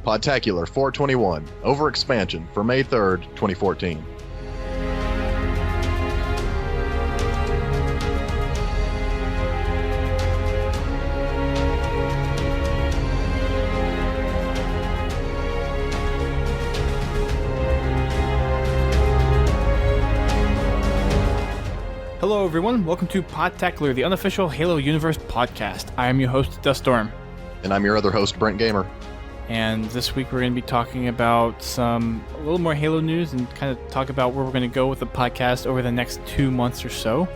Podtacular 421, Overexpansion for May 3rd, 2014. Hello everyone, welcome to Podtacular, the unofficial Halo Universe podcast. I am your host, Duststorm. And I'm your other host, Brent Gamer. And this week we're going to be talking about a little more Halo news and kind of talk about where we're going to go with the podcast over the next 2 months or so.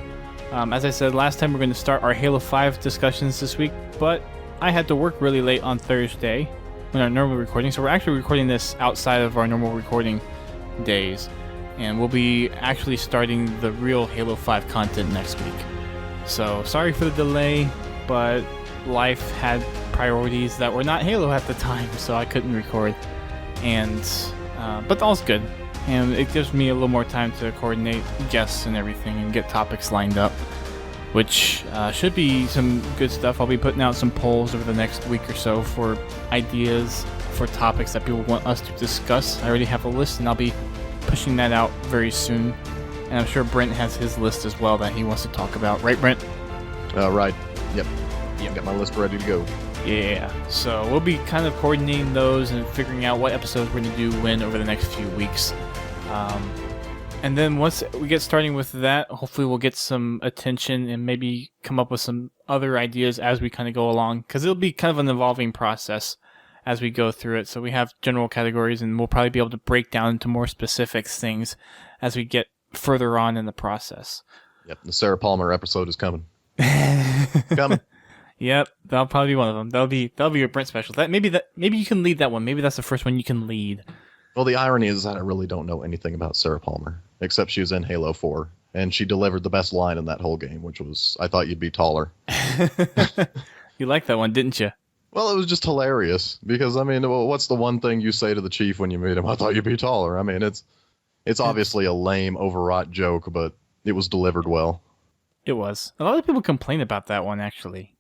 As I said last time, we're going to start our Halo 5 discussions this week, but I had to work really late on Thursday when our normal recording, so we're actually recording this outside of our normal recording days. And we'll be actually starting the real Halo 5 content next week. So, sorry for the delay, but life had priorities that were not Halo at the time, so I couldn't record. But all's good. And it gives me a little more time to coordinate guests and everything and get topics lined up, which should be some good stuff. I'll be putting out some polls over the next week or so for ideas for topics that people want us to discuss. I already have a list, and I'll be pushing that out very soon, and I'm sure Brent has his list as well that he wants to talk about. Right, Brent? Right. Yep. Got my list ready to go. Yeah. So we'll be kind of coordinating those and figuring out what episodes we're going to do when over the next few weeks. And then once we get starting with that, hopefully we'll get some attention and maybe come up with some other ideas as we kind of go along, because it'll be kind of an evolving process as we go through it. So we have general categories, and we'll probably be able to break down into more specific things as we get further on in the process. Yep, the Sarah Palmer episode is coming. Coming. Yep, that'll probably be one of them. That'll be your Brent special. Maybe you can lead that one. Maybe that's the first one you can lead. Well, the irony is that I really don't know anything about Sarah Palmer, except she was in Halo 4, and she delivered the best line in that whole game, which was, "I thought you'd be taller." You liked that one, didn't you? Well, it was just hilarious, because, I mean, what's the one thing you say to the chief when you meet him? "I thought you'd be taller." I mean, it's obviously a lame, overwrought joke, but it was delivered well. It was. A lot of people complain about that one, actually.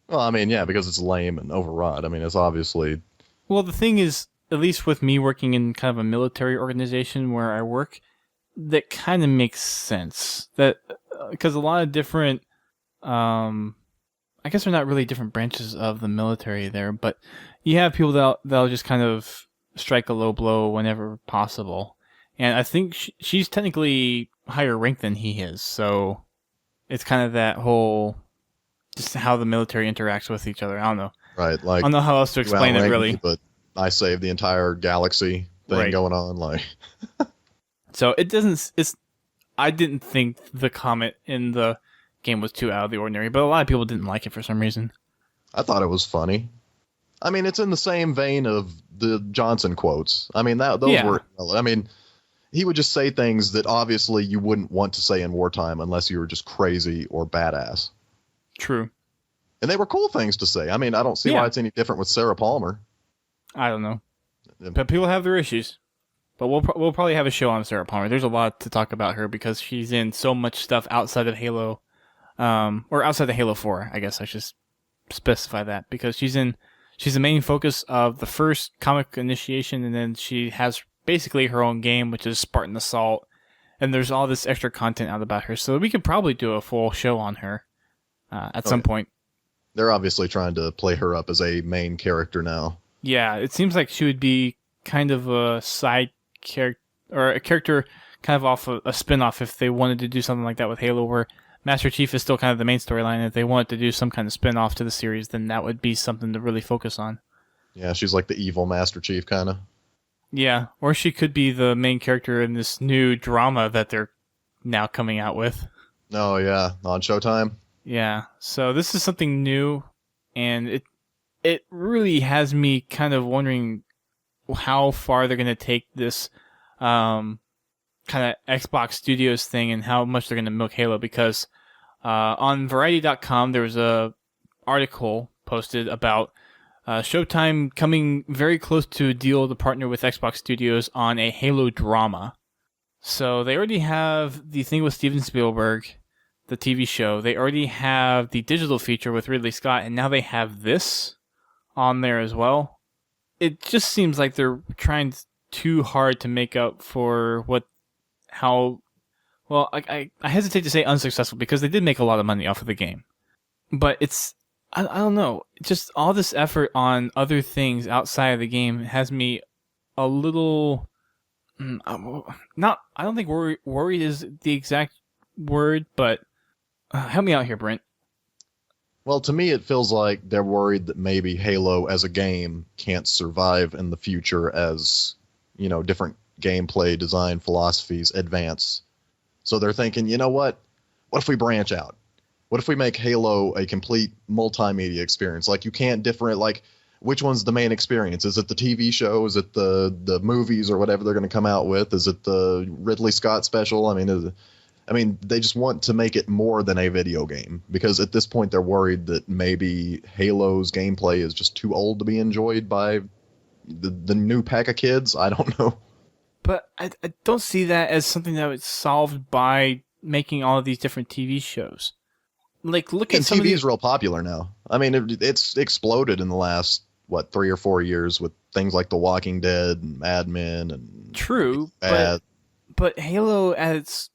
Well, I mean, yeah, because it's lame and overwrought. I mean, it's obviously... Well, the thing is, at least with me working in kind of a military organization where I work, that kind of makes sense. That because a lot of different... I guess they're not really different branches of the military there, but you have people that'll just kind of strike a low blow whenever possible. And I think she's technically higher rank than he is, so it's kind of that whole, just how the military interacts with each other. I don't know. Right, like, I don't know how else to explain it, really. Me, but I saved the entire galaxy thing going on, like. So I didn't think the comment in the game was too out of the ordinary, but a lot of people didn't like it for some reason. I thought it was funny. I mean, it's in the same vein of the Johnson quotes. I mean, those were... I mean, he would just say things that obviously you wouldn't want to say in wartime unless you were just crazy or badass. True. And they were cool things to say. I mean, I don't see why it's any different with Sarah Palmer. I don't know. But people have their issues. But we'll probably have a show on Sarah Palmer. There's a lot to talk about her because she's in so much stuff outside of Halo... or outside of Halo 4, I guess I should specify that, because she's the main focus of the first comic initiation, and then she has basically her own game, which is Spartan Assault, and there's all this extra content out about her, so we could probably do a full show on her at some point. They're obviously trying to play her up as a main character now. Yeah, it seems like she would be kind of a side character, or a character kind of off a spin-off if they wanted to do something like that with Halo, where Master Chief is still kind of the main storyline. If they wanted to do some kind of spin-off to the series, then that would be something to really focus on. Yeah, she's like the evil Master Chief, kind of. Yeah, or she could be the main character in this new drama that they're now coming out with. Oh, yeah, on Showtime? Yeah, so this is something new, and it really has me kind of wondering how far they're going to take this kind of Xbox Studios thing and how much they're going to milk Halo, because on Variety.com there was a article posted about Showtime coming very close to a deal to partner with Xbox Studios on a Halo drama. So they already have the thing with Steven Spielberg, the TV show. They already have the digital feature with Ridley Scott, and now they have this on there as well. it just seems like they're trying too hard to make up for I hesitate to say unsuccessful because they did make a lot of money off of the game. But I don't know, just all this effort on other things outside of the game has me a little, I don't think worried is the exact word, but help me out here, Brent. Well, to me, it feels like they're worried that maybe Halo as a game can't survive in the future as, different gameplay design philosophies advance. So they're thinking, you know what? What if we branch out? What if we make Halo a complete multimedia experience? Like, you can't like, which one's the main experience? Is it the TV show? Is it the movies or whatever they're going to come out with? Is it the Ridley Scott special? I mean, they just want to make it more than a video game, because at this point they're worried that maybe Halo's gameplay is just too old to be enjoyed by the new pack of kids. I don't know. But I don't see that as something that was solved by making all of these different TV shows. Like, look at TV is real popular now. I mean, it's exploded in the last 3 or 4 years with things like The Walking Dead and Mad Men and True, but Halo as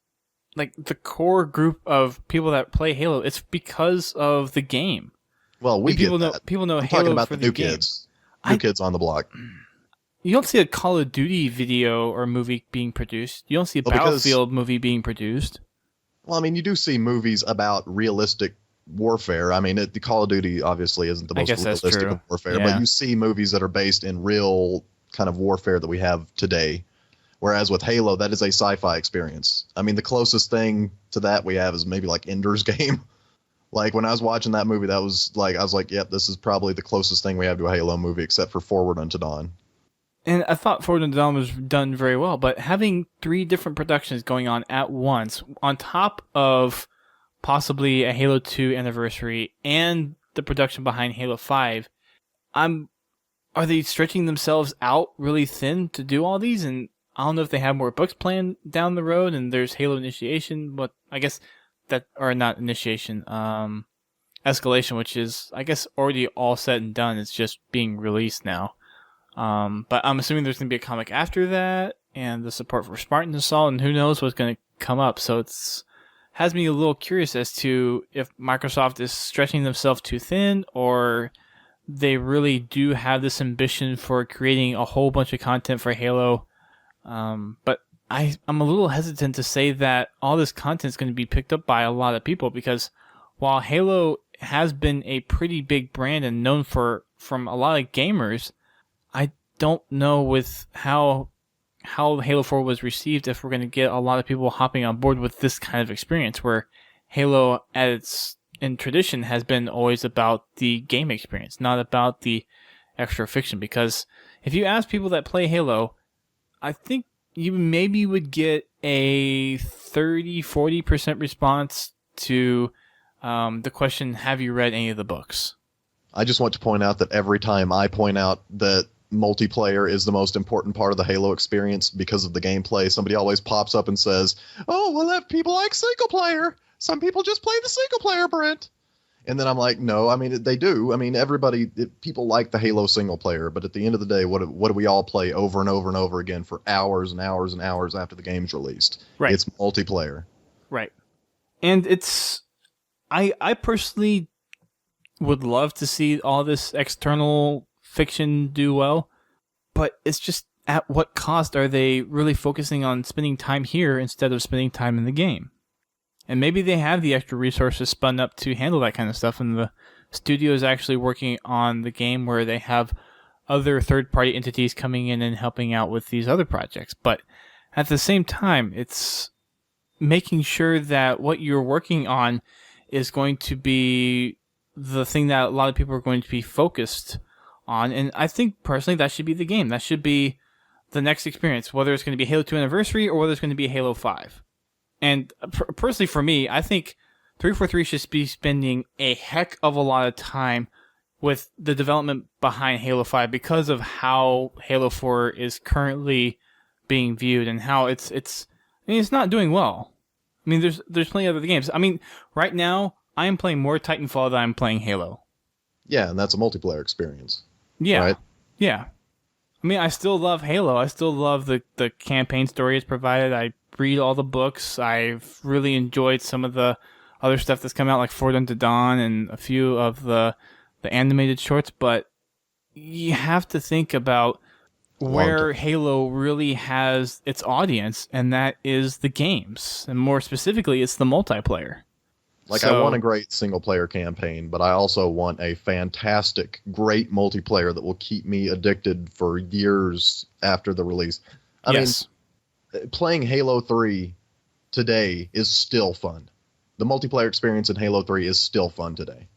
like the core group of people that play Halo, it's because of the game. Well, people know I'm Halo talking about for the new kids. New kids on the block. You don't see a Call of Duty video or movie being produced. You don't see a Battlefield movie being produced. Well, I mean, you do see movies about realistic warfare. I mean, the Call of Duty obviously isn't the most realistic of warfare, but you see movies that are based in real kind of warfare that we have today. Whereas with Halo, that is a sci-fi experience. I mean, the closest thing to that we have is maybe like Ender's Game. Like, when I was watching that movie, I was like, yep, this is probably the closest thing we have to a Halo movie, except for Forward Unto Dawn. And I thought Forward Unto Dawn was done very well, but having 3 different productions going on at once, on top of possibly a Halo 2 anniversary and the production behind Halo 5, are they stretching themselves out really thin to do all these? And I don't know if they have more books planned down the road, and there's Halo Initiation, but I guess not Initiation, Escalation, which is, I guess, already all said and done. It's just being released now. But I'm assuming there's going to be a comic after that, and the support for Spartan Assault, and who knows what's going to come up. So has me a little curious as to if Microsoft is stretching themselves too thin, or they really do have this ambition for creating a whole bunch of content for Halo. But I'm a little hesitant to say that all this content is going to be picked up by a lot of people, because while Halo has been a pretty big brand and known from a lot of gamers, I don't know with how Halo 4 was received if we're going to get a lot of people hopping on board with this kind of experience, where Halo in tradition has been always about the game experience, not about the extra fiction. Because if you ask people that play Halo, I think you maybe would get a 30-40% response to the question, have you read any of the books? I just want to point out that every time I point out that multiplayer is the most important part of the Halo experience because of the gameplay, somebody always pops up and says, oh, well, if people like single player, some people just play the single player, Brent. And then I'm like, no, I mean, they do. I mean, people like the Halo single player, but at the end of the day, what do we all play over and over and over again for hours and hours and hours after the game's released? Right. It's multiplayer. Right. And I personally would love to see all this external fiction do well, but it's just, at what cost are they really focusing on spending time here instead of spending time in the game? And maybe they have the extra resources spun up to handle that kind of stuff, and the studio is actually working on the game where they have other third-party entities coming in and helping out with these other projects. But at the same time, it's making sure that what you're working on is going to be the thing that a lot of people are going to be focused on. And I think, personally, that should be the game. That should be the next experience, whether it's going to be Halo 2 Anniversary or whether it's going to be Halo 5. And personally, for me, I think 343 should be spending a heck of a lot of time with the development behind Halo 5 because of how Halo 4 is currently being viewed and how it's not doing well. I mean, there's plenty of other games. I mean, right now, I am playing more Titanfall than I'm playing Halo. Yeah, and that's a multiplayer experience. Yeah. Right? Yeah. I mean, I still love Halo. I still love the campaign story it's provided. I read all the books. I've really enjoyed some of the other stuff that's come out, like Forward Unto Dawn and a few of the animated shorts. But you have to think about where Halo really has its audience, and that is the games. And more specifically, it's the multiplayer. Like, I want a great single-player campaign, but I also want a fantastic, great multiplayer that will keep me addicted for years after the release. I mean, playing Halo 3 today is still fun. The multiplayer experience in Halo 3 is still fun today.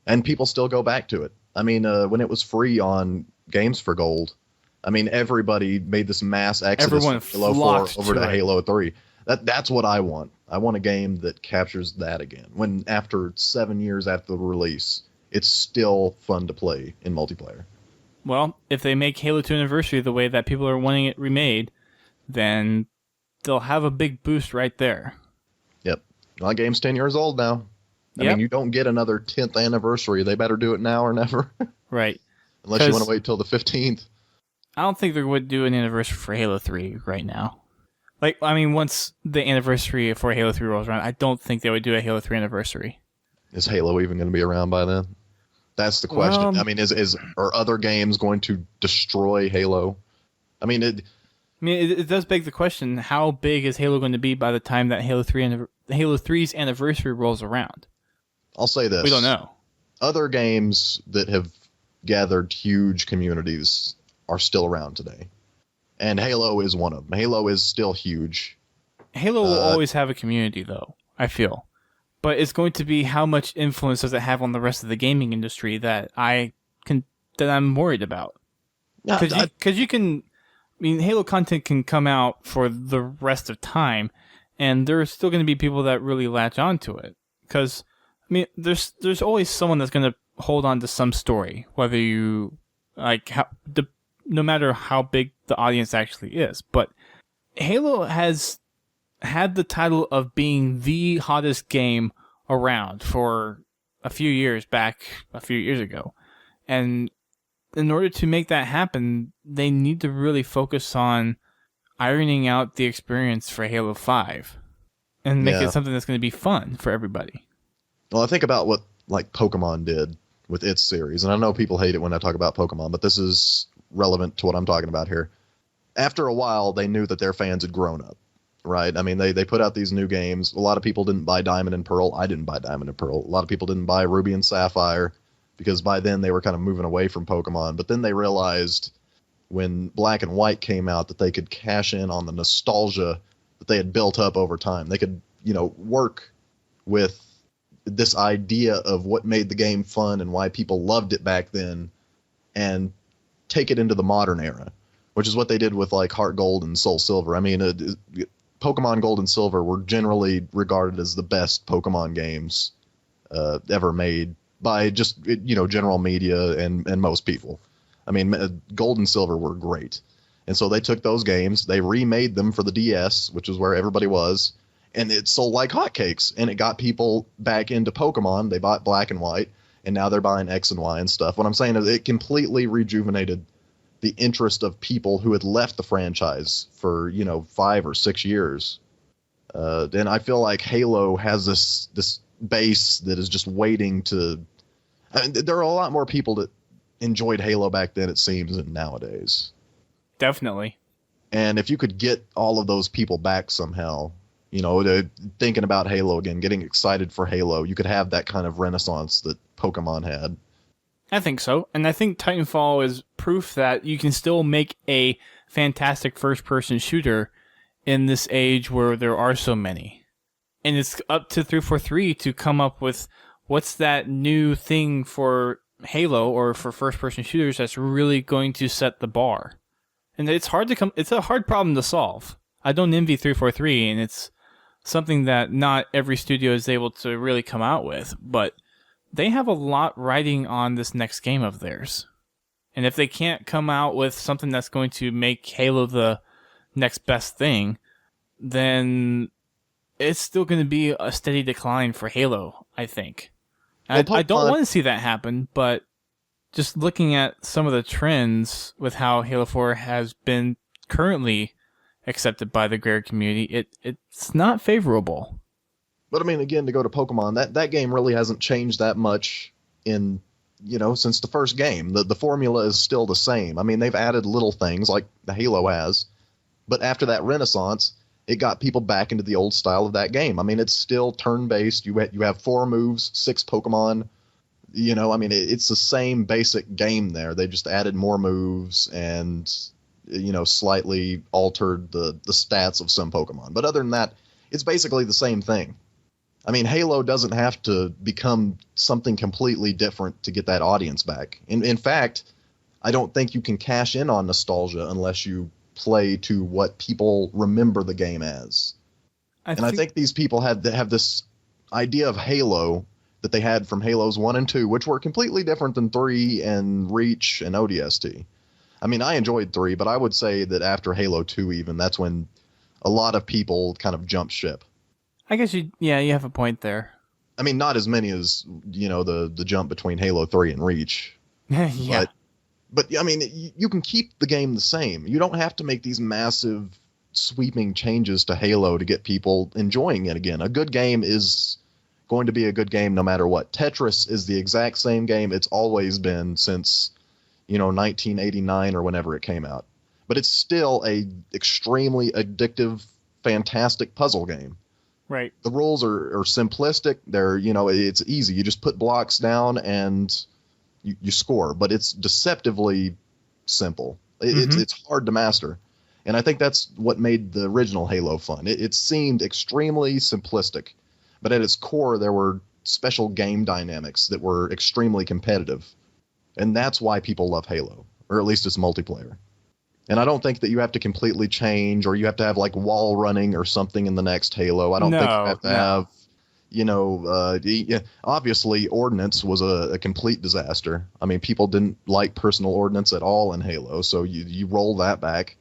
And people still go back to it. I mean, when it was free on Games for Gold, I mean, everybody made this mass exodus from Halo 4 over to Halo 3. That's what I want. I want a game that captures that again. When after 7 years after the release, it's still fun to play in multiplayer. Well, if they make Halo 2 Anniversary the way that people are wanting it remade, then they'll have a big boost right there. Yep. Well, the game's 10 years old now. I mean, you don't get another 10th anniversary. They better do it now or never. Right. Unless you want to wait till the 15th. I don't think they would do an anniversary for Halo 3 right now. Like, I mean, once the anniversary for Halo 3 rolls around, I don't think they would do a Halo 3 anniversary. Is Halo even going to be around by then? That's the question. Well, I mean, are other games going to destroy Halo? I mean, it does beg the question: how big is Halo going to be by the time that Halo 3's anniversary rolls around? I'll say this: we don't know. Other games that have gathered huge communities are still around today. And Halo is one of them. Halo is still huge. Halo will always have a community, though, I feel. But it's going to be how much influence does it have on the rest of the gaming industry that I'm worried about. Because you can... I mean, Halo content can come out for the rest of time, and there's still going to be people that really latch onto it. Because, I mean, there's always someone that's going to hold on to some story, whether you... no matter how big the audience actually is. But Halo has had the title of being the hottest game around for a few years ago. And in order to make that happen, they need to really focus on ironing out the experience for Halo 5 and make it something that's going to be fun for everybody. Well, I think about what like Pokemon did with its series, and I know people hate it when I talk about Pokemon, but this is relevant to what I'm talking about here. After a while, they knew that their fans had grown up, right? I mean, they put out these new games. A lot of people didn't buy Diamond and Pearl. I didn't buy Diamond and Pearl. A lot of people didn't buy Ruby and Sapphire because by then they were kind of moving away from Pokemon. But then they realized when Black and White came out that they could cash in on the nostalgia that they had built up over time. They could, work with this idea of what made the game fun and why people loved it back then and take it into the modern era, which is what they did with like Heart Gold and Soul Silver. I mean, Pokemon Gold and Silver were generally regarded as the best Pokemon games ever made by just general media and most people. I mean, Gold and Silver were great, and so they took those games, they remade them for the DS, which is where everybody was, and it sold like hotcakes, and it got people back into Pokemon. They bought Black and White. And now they're buying X and Y and stuff. What I'm saying is it completely rejuvenated the interest of people who had left the franchise for, 5 or 6 years. And I feel like Halo has this base that is just waiting to... I mean, there are a lot more people that enjoyed Halo back then, it seems, than nowadays. Definitely. And if you could get all of those people back somehow... thinking about Halo again, getting excited for Halo, you could have that kind of renaissance that Pokemon had. I think so. And I think Titanfall is proof that you can still make a fantastic first-person shooter in this age where there are so many. And it's up to 343 to come up with what's that new thing for Halo or for first-person shooters that's really going to set the bar. And it's a hard problem to solve. I don't envy 343, and it's something that not every studio is able to really come out with, but they have a lot riding on this next game of theirs. And if they can't come out with something that's going to make Halo the next best thing, then it's still going to be a steady decline for Halo, I think. Well, I don't want to see that happen, but just looking at some of the trends with how Halo 4 has been currently accepted by the greater community, it's not favorable. But I mean, again, to go to Pokemon, that game really hasn't changed that much in, since the first game. The formula is still the same. I mean, they've added little things like the Halo has, but after that renaissance, it got people back into the old style of that game. I mean, it's still turn-based. You have 4 moves, 6 Pokemon. It's the same basic game there. They just added more moves and, slightly altered the stats of some Pokemon. But other than that, it's basically the same thing. I mean, Halo doesn't have to become something completely different to get that audience back. In fact, I don't think you can cash in on nostalgia unless you play to what people remember the game as. I think these people have this idea of Halo that they had from Halos 1 and 2, which were completely different than 3 and Reach and ODST. I mean, I enjoyed 3, but I would say that after Halo 2 even, that's when a lot of people kind of jumped ship. I guess you have a point there. I mean, not as many as, the jump between Halo 3 and Reach. Yeah. But, I mean, you can keep the game the same. You don't have to make these massive, sweeping changes to Halo to get people enjoying it again. A good game is going to be a good game no matter what. Tetris is the exact same game it's always been since, 1989 or whenever it came out. But it's still a extremely addictive, fantastic puzzle game. Right. The rules are simplistic. They're, it's easy. You just put blocks down and you score. But it's deceptively simple. It's hard to master. And I think that's what made the original Halo fun. It seemed extremely simplistic. But at its core, there were special game dynamics that were extremely competitive. And that's why people love Halo, or at least its multiplayer. And I don't think that you have to completely change, or you have to have like wall running or something in the next Halo. I don't think you have to have, obviously Ordnance was a complete disaster. I mean, people didn't like personal ordnance at all in Halo, so you roll that back.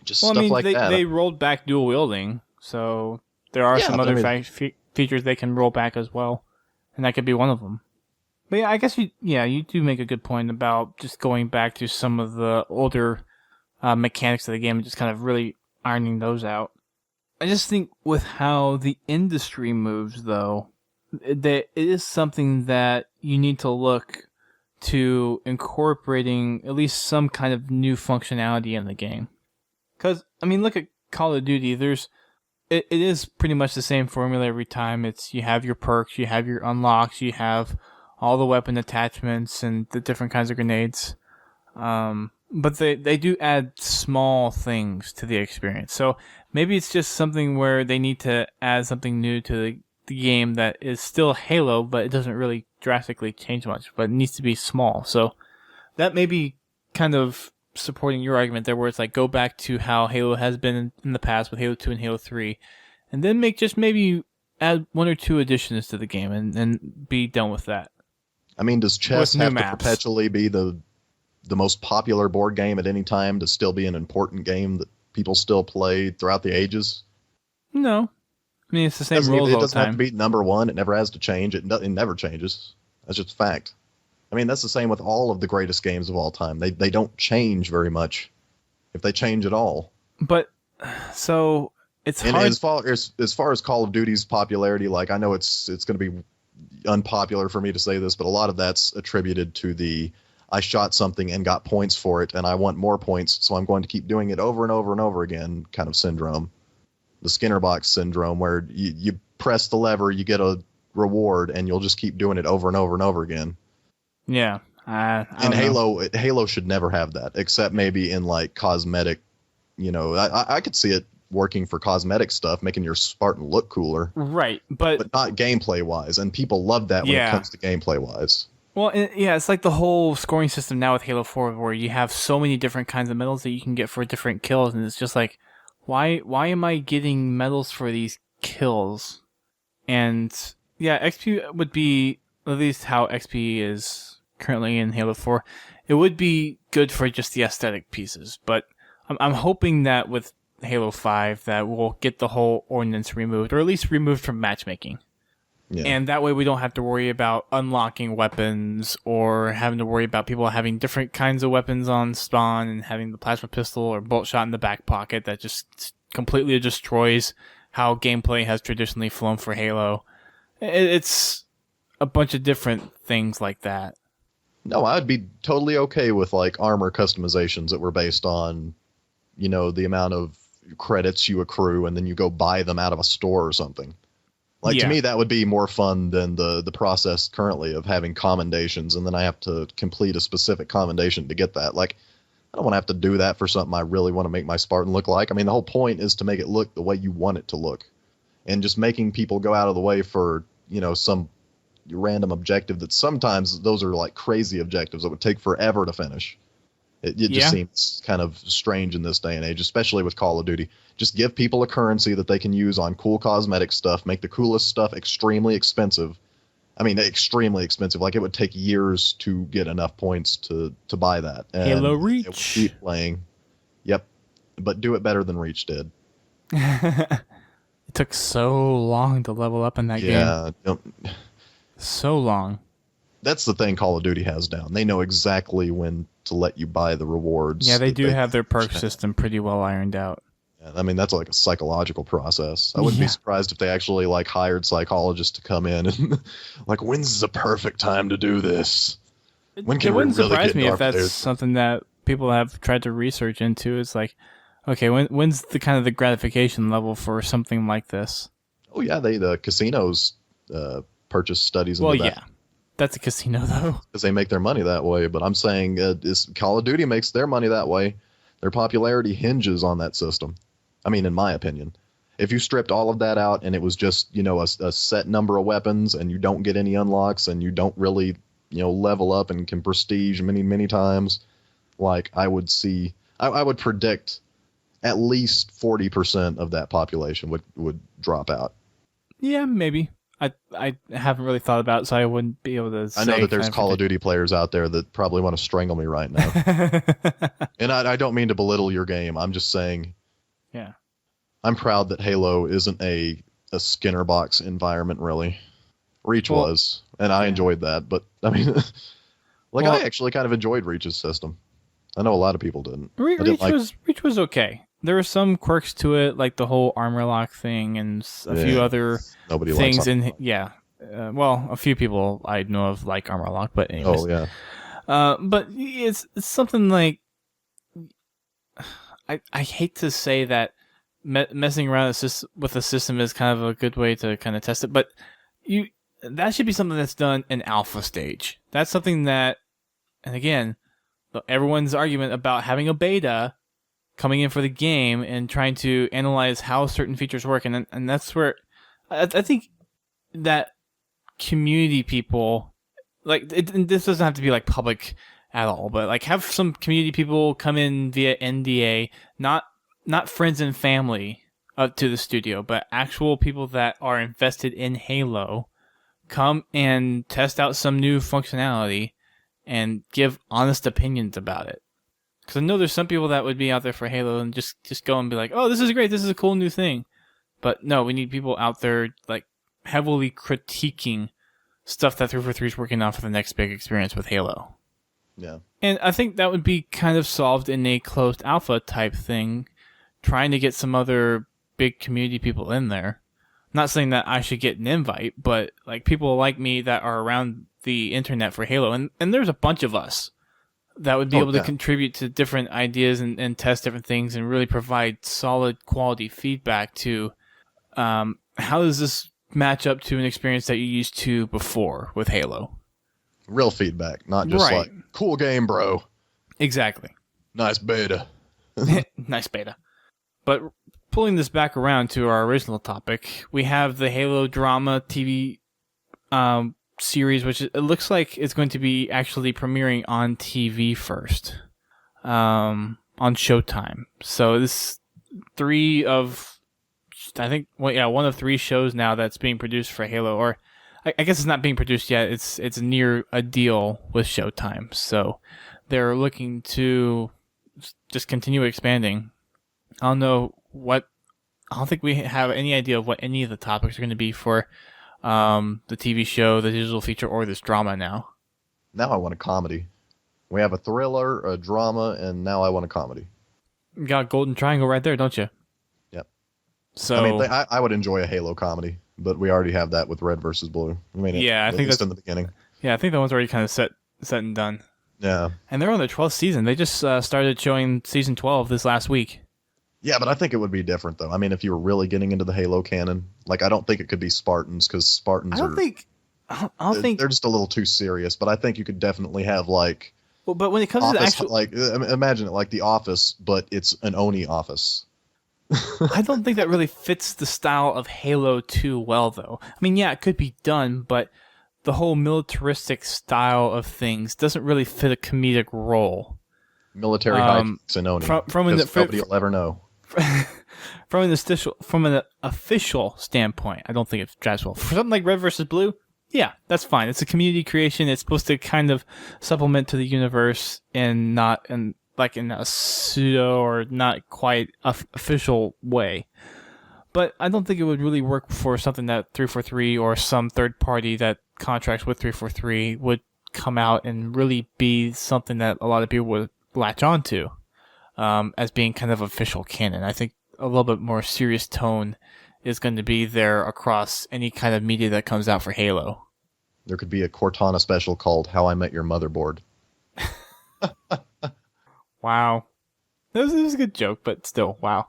Just stuff like that. They rolled back dual wielding, so there are some other features they can roll back as well, and that could be one of them. But yeah, I guess you do make a good point about just going back to some of the older mechanics of the game and just kind of really ironing those out. I just think with how the industry moves, though, that it is something that you need to look to incorporating at least some kind of new functionality in the game. Because, I mean, look at Call of Duty. It is pretty much the same formula every time. You have your perks, you have your unlocks, you have all the weapon attachments and the different kinds of grenades. But they do add small things to the experience. So maybe it's just something where they need to add something new to the game that is still Halo, but it doesn't really drastically change much, but it needs to be small. So that may be kind of supporting your argument there, where it's like go back to how Halo has been in the past with Halo 2 and Halo 3, and then maybe add 1 or 2 additions to the game and be done with that. I mean, does chess have to perpetually be the most popular board game at any time to still be an important game that people still play throughout the ages? No. I mean, it's the same rules all the time. It doesn't have to be number one. It never has to change. It never changes. That's just a fact. I mean, that's the same with all of the greatest games of all time. They don't change very much, if they change at all. But, so, it's hard. As far as Call of Duty's popularity, like, I know it's going to be unpopular for me to say this, but a lot of that's attributed to I shot something and got points for it, and I want more points, so I'm going to keep doing it over and over and over again kind of syndrome. The Skinner box syndrome, where you press the lever, you get a reward, and you'll just keep doing it over and over and over again. Yeah. And Halo should never have that, except maybe in like cosmetic, I could see it working for cosmetic stuff, making your Spartan look cooler. Right, but not gameplay-wise, and people love that when it comes to gameplay-wise. Well, it's like the whole scoring system now with Halo 4, where you have so many different kinds of medals that you can get for different kills, and it's just like, why am I getting medals for these kills? And yeah, XP would be, at least how XP is currently in Halo 4, it would be good for just the aesthetic pieces, but I'm hoping that with Halo 5 that we'll get the whole ordinance removed, or at least removed from matchmaking. Yeah. And that way we don't have to worry about unlocking weapons or having to worry about people having different kinds of weapons on spawn and having the plasma pistol or bolt shot in the back pocket that just completely destroys how gameplay has traditionally flown for Halo. It's a bunch of different things like that. No, I'd be totally okay with like armor customizations that were based on, the amount of credits you accrue and then you go buy them out of a store or something. Like, to me, that would be more fun than the process currently of having commendations, and then I have to complete a specific commendation to get that. Like, I don't want to have to do that for something I really want to make my Spartan look like. I mean, the whole point is to make it look the way you want it to look. And just making people go out of the way for, some random objective that sometimes those are like crazy objectives that would take forever to finish. It just seems kind of strange in this day and age, especially with Call of Duty. Just give people a currency that they can use on cool cosmetic stuff, make the coolest stuff extremely expensive. I mean, extremely expensive. Like, it would take years to get enough points to buy that. And Halo Reach. It would keep playing. Yep. But do it better than Reach did. It took so long to level up in that game. Yeah. So long. That's the thing Call of Duty has down. They know exactly when to let you buy the rewards. Yeah, they do have their perk system pretty well ironed out. Yeah, I mean, that's like a psychological process. I wouldn't be surprised if they actually like hired psychologists to come in and like, when's the perfect time to do this? When can it wouldn't we really surprise get me into if that's players? something that people have tried to research into. It's like, okay, when's the kind of the gratification level for something like this? Oh yeah, the casinos purchase studies into Well, that. yeah. That's a casino, though. Because they make their money that way. But I'm saying Call of Duty makes their money that way. Their popularity hinges on that system. I mean, in my opinion. If you stripped all of that out and it was just, a set number of weapons and you don't get any unlocks and you don't really, level up and can prestige many, many times, like, I would predict at least 40% of that population would drop out. Yeah, maybe. I haven't really thought about it, so I wouldn't be able to say. I know that there's Call of Duty players out there that probably want to strangle me right now. And I don't mean to belittle your game. I'm just saying, yeah, I'm proud that Halo isn't a Skinner box environment, really. Reach was, and I enjoyed that. But, I mean, I actually kind of enjoyed Reach's system. I know a lot of people didn't. Reach was okay. There were some quirks to it, like the whole armor lock thing and a few other things. A few people I know of like armor lock, but anyways. Oh yeah. But it's something like I hate to say that messing around with the system is kind of a good way to kind of test it, but that should be something that's done in alpha stage. That's something that, and again, everyone's argument about having a beta coming in for the game and trying to analyze how certain features work, and that's where I think that community people, like, this doesn't have to be like public at all, but like have some community people come in via NDA, not friends and family to the studio, but actual people that are invested in Halo, come and test out some new functionality and give honest opinions about it. Because I know there's some people that would be out there for Halo and just go and be like, oh, this is great, this is a cool new thing. But no, we need people out there like heavily critiquing stuff that 343 is working on for the next big experience with Halo. Yeah. And I think that would be kind of solved in a closed alpha type thing, trying to get some other big community people in there. Not saying that I should get an invite, but like people like me that are around the internet for Halo, and there's a bunch of us that would be able to contribute to different ideas and test different things and really provide solid quality feedback to how does this match up to an experience that you used to before with Halo. Real feedback, not just like, cool game, bro. Exactly. Nice beta. Nice beta. But pulling this back around to our original topic, we have the Halo drama TV series, which it looks like it's going to be actually premiering on TV first, on Showtime. So this one of 3 shows now that's being produced for Halo, or I guess it's not being produced yet. It's near a deal with Showtime, so they're looking to just continue expanding. I don't think we have any idea of what any of the topics are going to be for the TV show, the digital feature, or this drama now. Now I want a comedy. We have a thriller, a drama, and now I want a comedy. You got Golden Triangle right there, don't you? Yep. So I mean, I would enjoy a Halo comedy, but we already have that with Red versus Blue. I mean, I think that's in the beginning. Yeah, I think that one's already kind of set and done. Yeah. And they're on their 12th season. They just started showing season 12 this last week. Yeah, but I think it would be different, though. I mean, if you were really getting into the Halo canon, like, I don't think it could be Spartans, because Spartans I don't think they're just a little too serious, but I think you could definitely have, like... Well, but when it comes office, to the actual... Like, imagine it like The Office, but it's an Oni office. I don't think that really fits the style of Halo too well, though. I mean, yeah, it could be done, but the whole militaristic style of things doesn't really fit a comedic role. Military hijinks and Oni. Nobody will ever know. From an official standpoint, I don't think it drives well. For something like Red versus Blue, yeah, that's fine. It's a community creation. It's supposed to kind of supplement to the universe and not in a pseudo or not quite official way. But I don't think it would really work for something that 343 or some third party that contracts with 343 would come out and really be something that a lot of people would latch onto as being kind of official canon. I think a little bit more serious tone is going to be there across any kind of media that comes out for Halo. There could be a Cortana special called How I Met Your Motherboard. Wow. That was a good joke, but still, wow.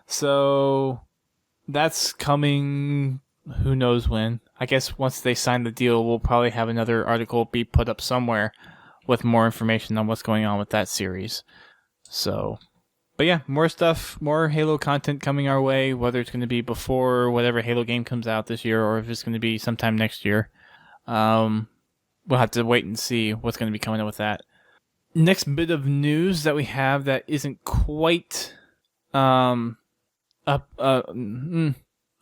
So, that's coming who knows when. I guess once they sign the deal, we'll probably have another article be put up somewhere with more information on what's going on with that series. So, but yeah, more stuff, more Halo content coming our way, whether it's going to be before whatever Halo game comes out this year or if it's going to be sometime next year. We'll have to wait and see what's going to be coming up with that. Next bit of news that we have that isn't quite I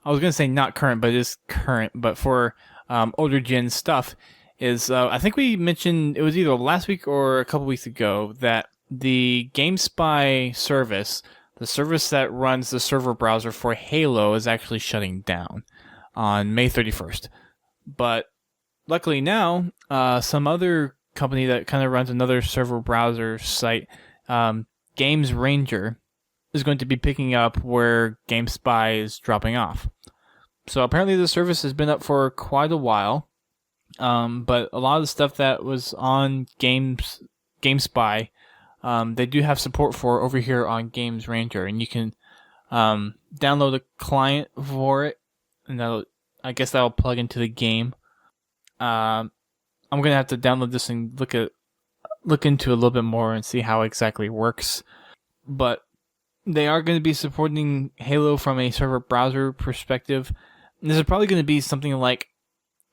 was going to say not current, but it is current, but for older gen stuff is I think we mentioned, it was either last week or a couple weeks ago, that the GameSpy service, the service that runs the server browser for Halo, is actually shutting down on May 31st. But luckily now, some other company that kind of runs another server browser site, Games Ranger, is going to be picking up where GameSpy is dropping off. So apparently the service has been up for quite a while, but a lot of the stuff that was on GameSpy, they do have support for over here on Games Ranger, and you can download a client for it, and I guess that'll plug into the game. I'm gonna have to download this and look into it a little bit more and see how exactly it works, but they are going to be supporting Halo from a server browser perspective. And this is probably going to be something like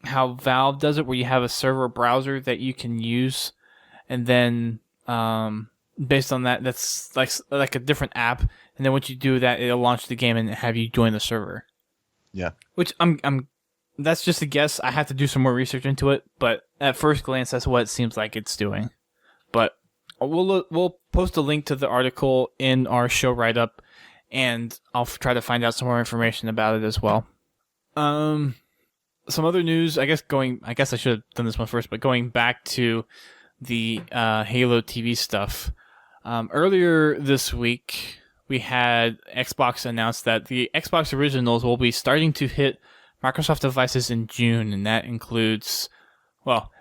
how Valve does it, where you have a server browser that you can use, and then based on that, that's like a different app. And then once you do that, it'll launch the game and have you join the server. Yeah. Which that's just a guess. I have to do some more research into it, but at first glance, that's what it seems like it's doing. But we'll post a link to the article in our show write-up, and I'll try to find out some more information about it as well. Some other news, I guess I should have done this one first, but going back to the Halo TV stuff. Earlier this week, we had Xbox announce that the Xbox Originals will be starting to hit Microsoft devices in June, and that includes, well,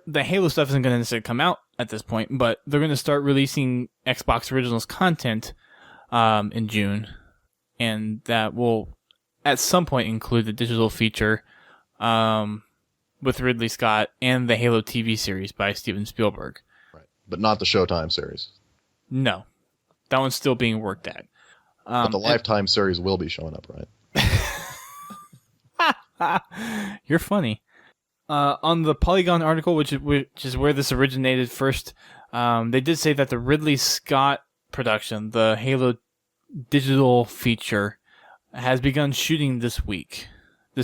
the Halo stuff isn't going to necessarily come out at this point, but they're going to start releasing Xbox Originals content in June, and that will at some point include the digital feature with Ridley Scott and the Halo TV series by Steven Spielberg. Right, but not the Showtime series. No, that one's still being worked at. But the Lifetime series will be showing up, right? You're funny. On the Polygon article, which is where this originated first, they did say that the Ridley Scott production, the Halo digital feature, has begun shooting this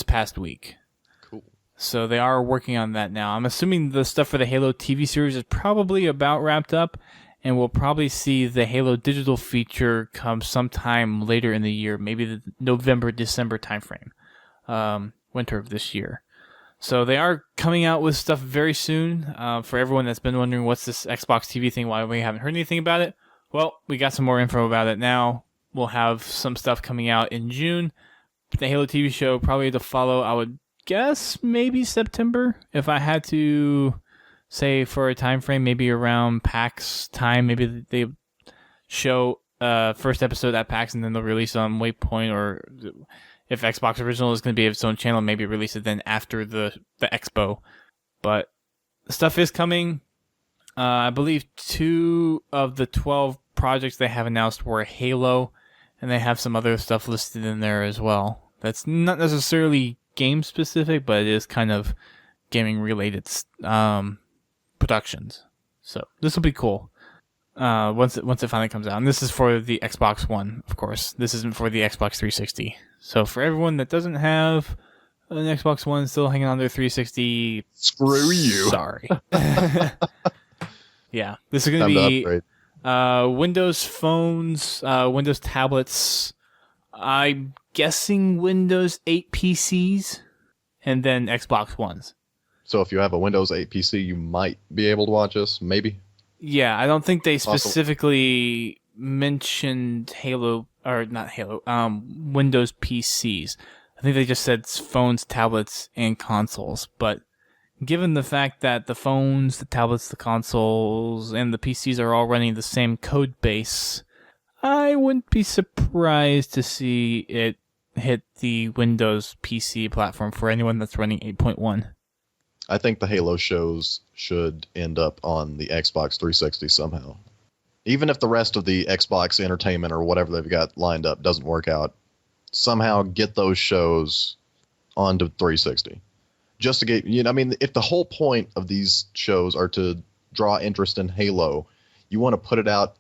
past week. Cool. So they are working on that now. I'm assuming the stuff for the Halo TV series is probably about wrapped up, and we'll probably see the Halo digital feature come sometime later in the year, maybe the November-December timeframe. winter of this year. So they are coming out with stuff very soon. For everyone that's been wondering what's this Xbox TV thing, why we haven't heard anything about it, well, we got some more info about it now. We'll have some stuff coming out in June. The Halo TV show probably to follow, I would guess maybe September. If I had to say for a time frame, maybe around PAX time, maybe they show first episode at PAX and then they'll release on Waypoint, or if Xbox Original is going to be its own channel, maybe release it then after the expo. But stuff is coming. I believe 2 of the 12 projects they have announced were Halo, and they have some other stuff listed in there as well. That's not necessarily game specific, but it is kind of gaming related productions. So this will be cool. Once it finally comes out. And this is for the Xbox One, of course. This isn't for the Xbox 360. So for everyone that doesn't have an Xbox One still hanging on their 360, screw you. Sorry. Yeah, this is going to be Windows phones, Windows tablets, I'm guessing Windows 8 PCs, and then Xbox Ones. So if you have a Windows 8 PC, you might be able to watch us, maybe? Yeah, I don't think they specifically mentioned Halo, or not Halo, Windows PCs. I think they just said phones, tablets, and consoles. But given the fact that the phones, the tablets, the consoles, and the PCs are all running the same code base, I wouldn't be surprised to see it hit the Windows PC platform for anyone that's running 8.1. I think the Halo shows should end up on the Xbox 360 somehow. Even if the rest of the Xbox entertainment or whatever they've got lined up doesn't work out, somehow get those shows onto 360. Just to get, if the whole point of these shows are to draw interest in Halo, you want to put it out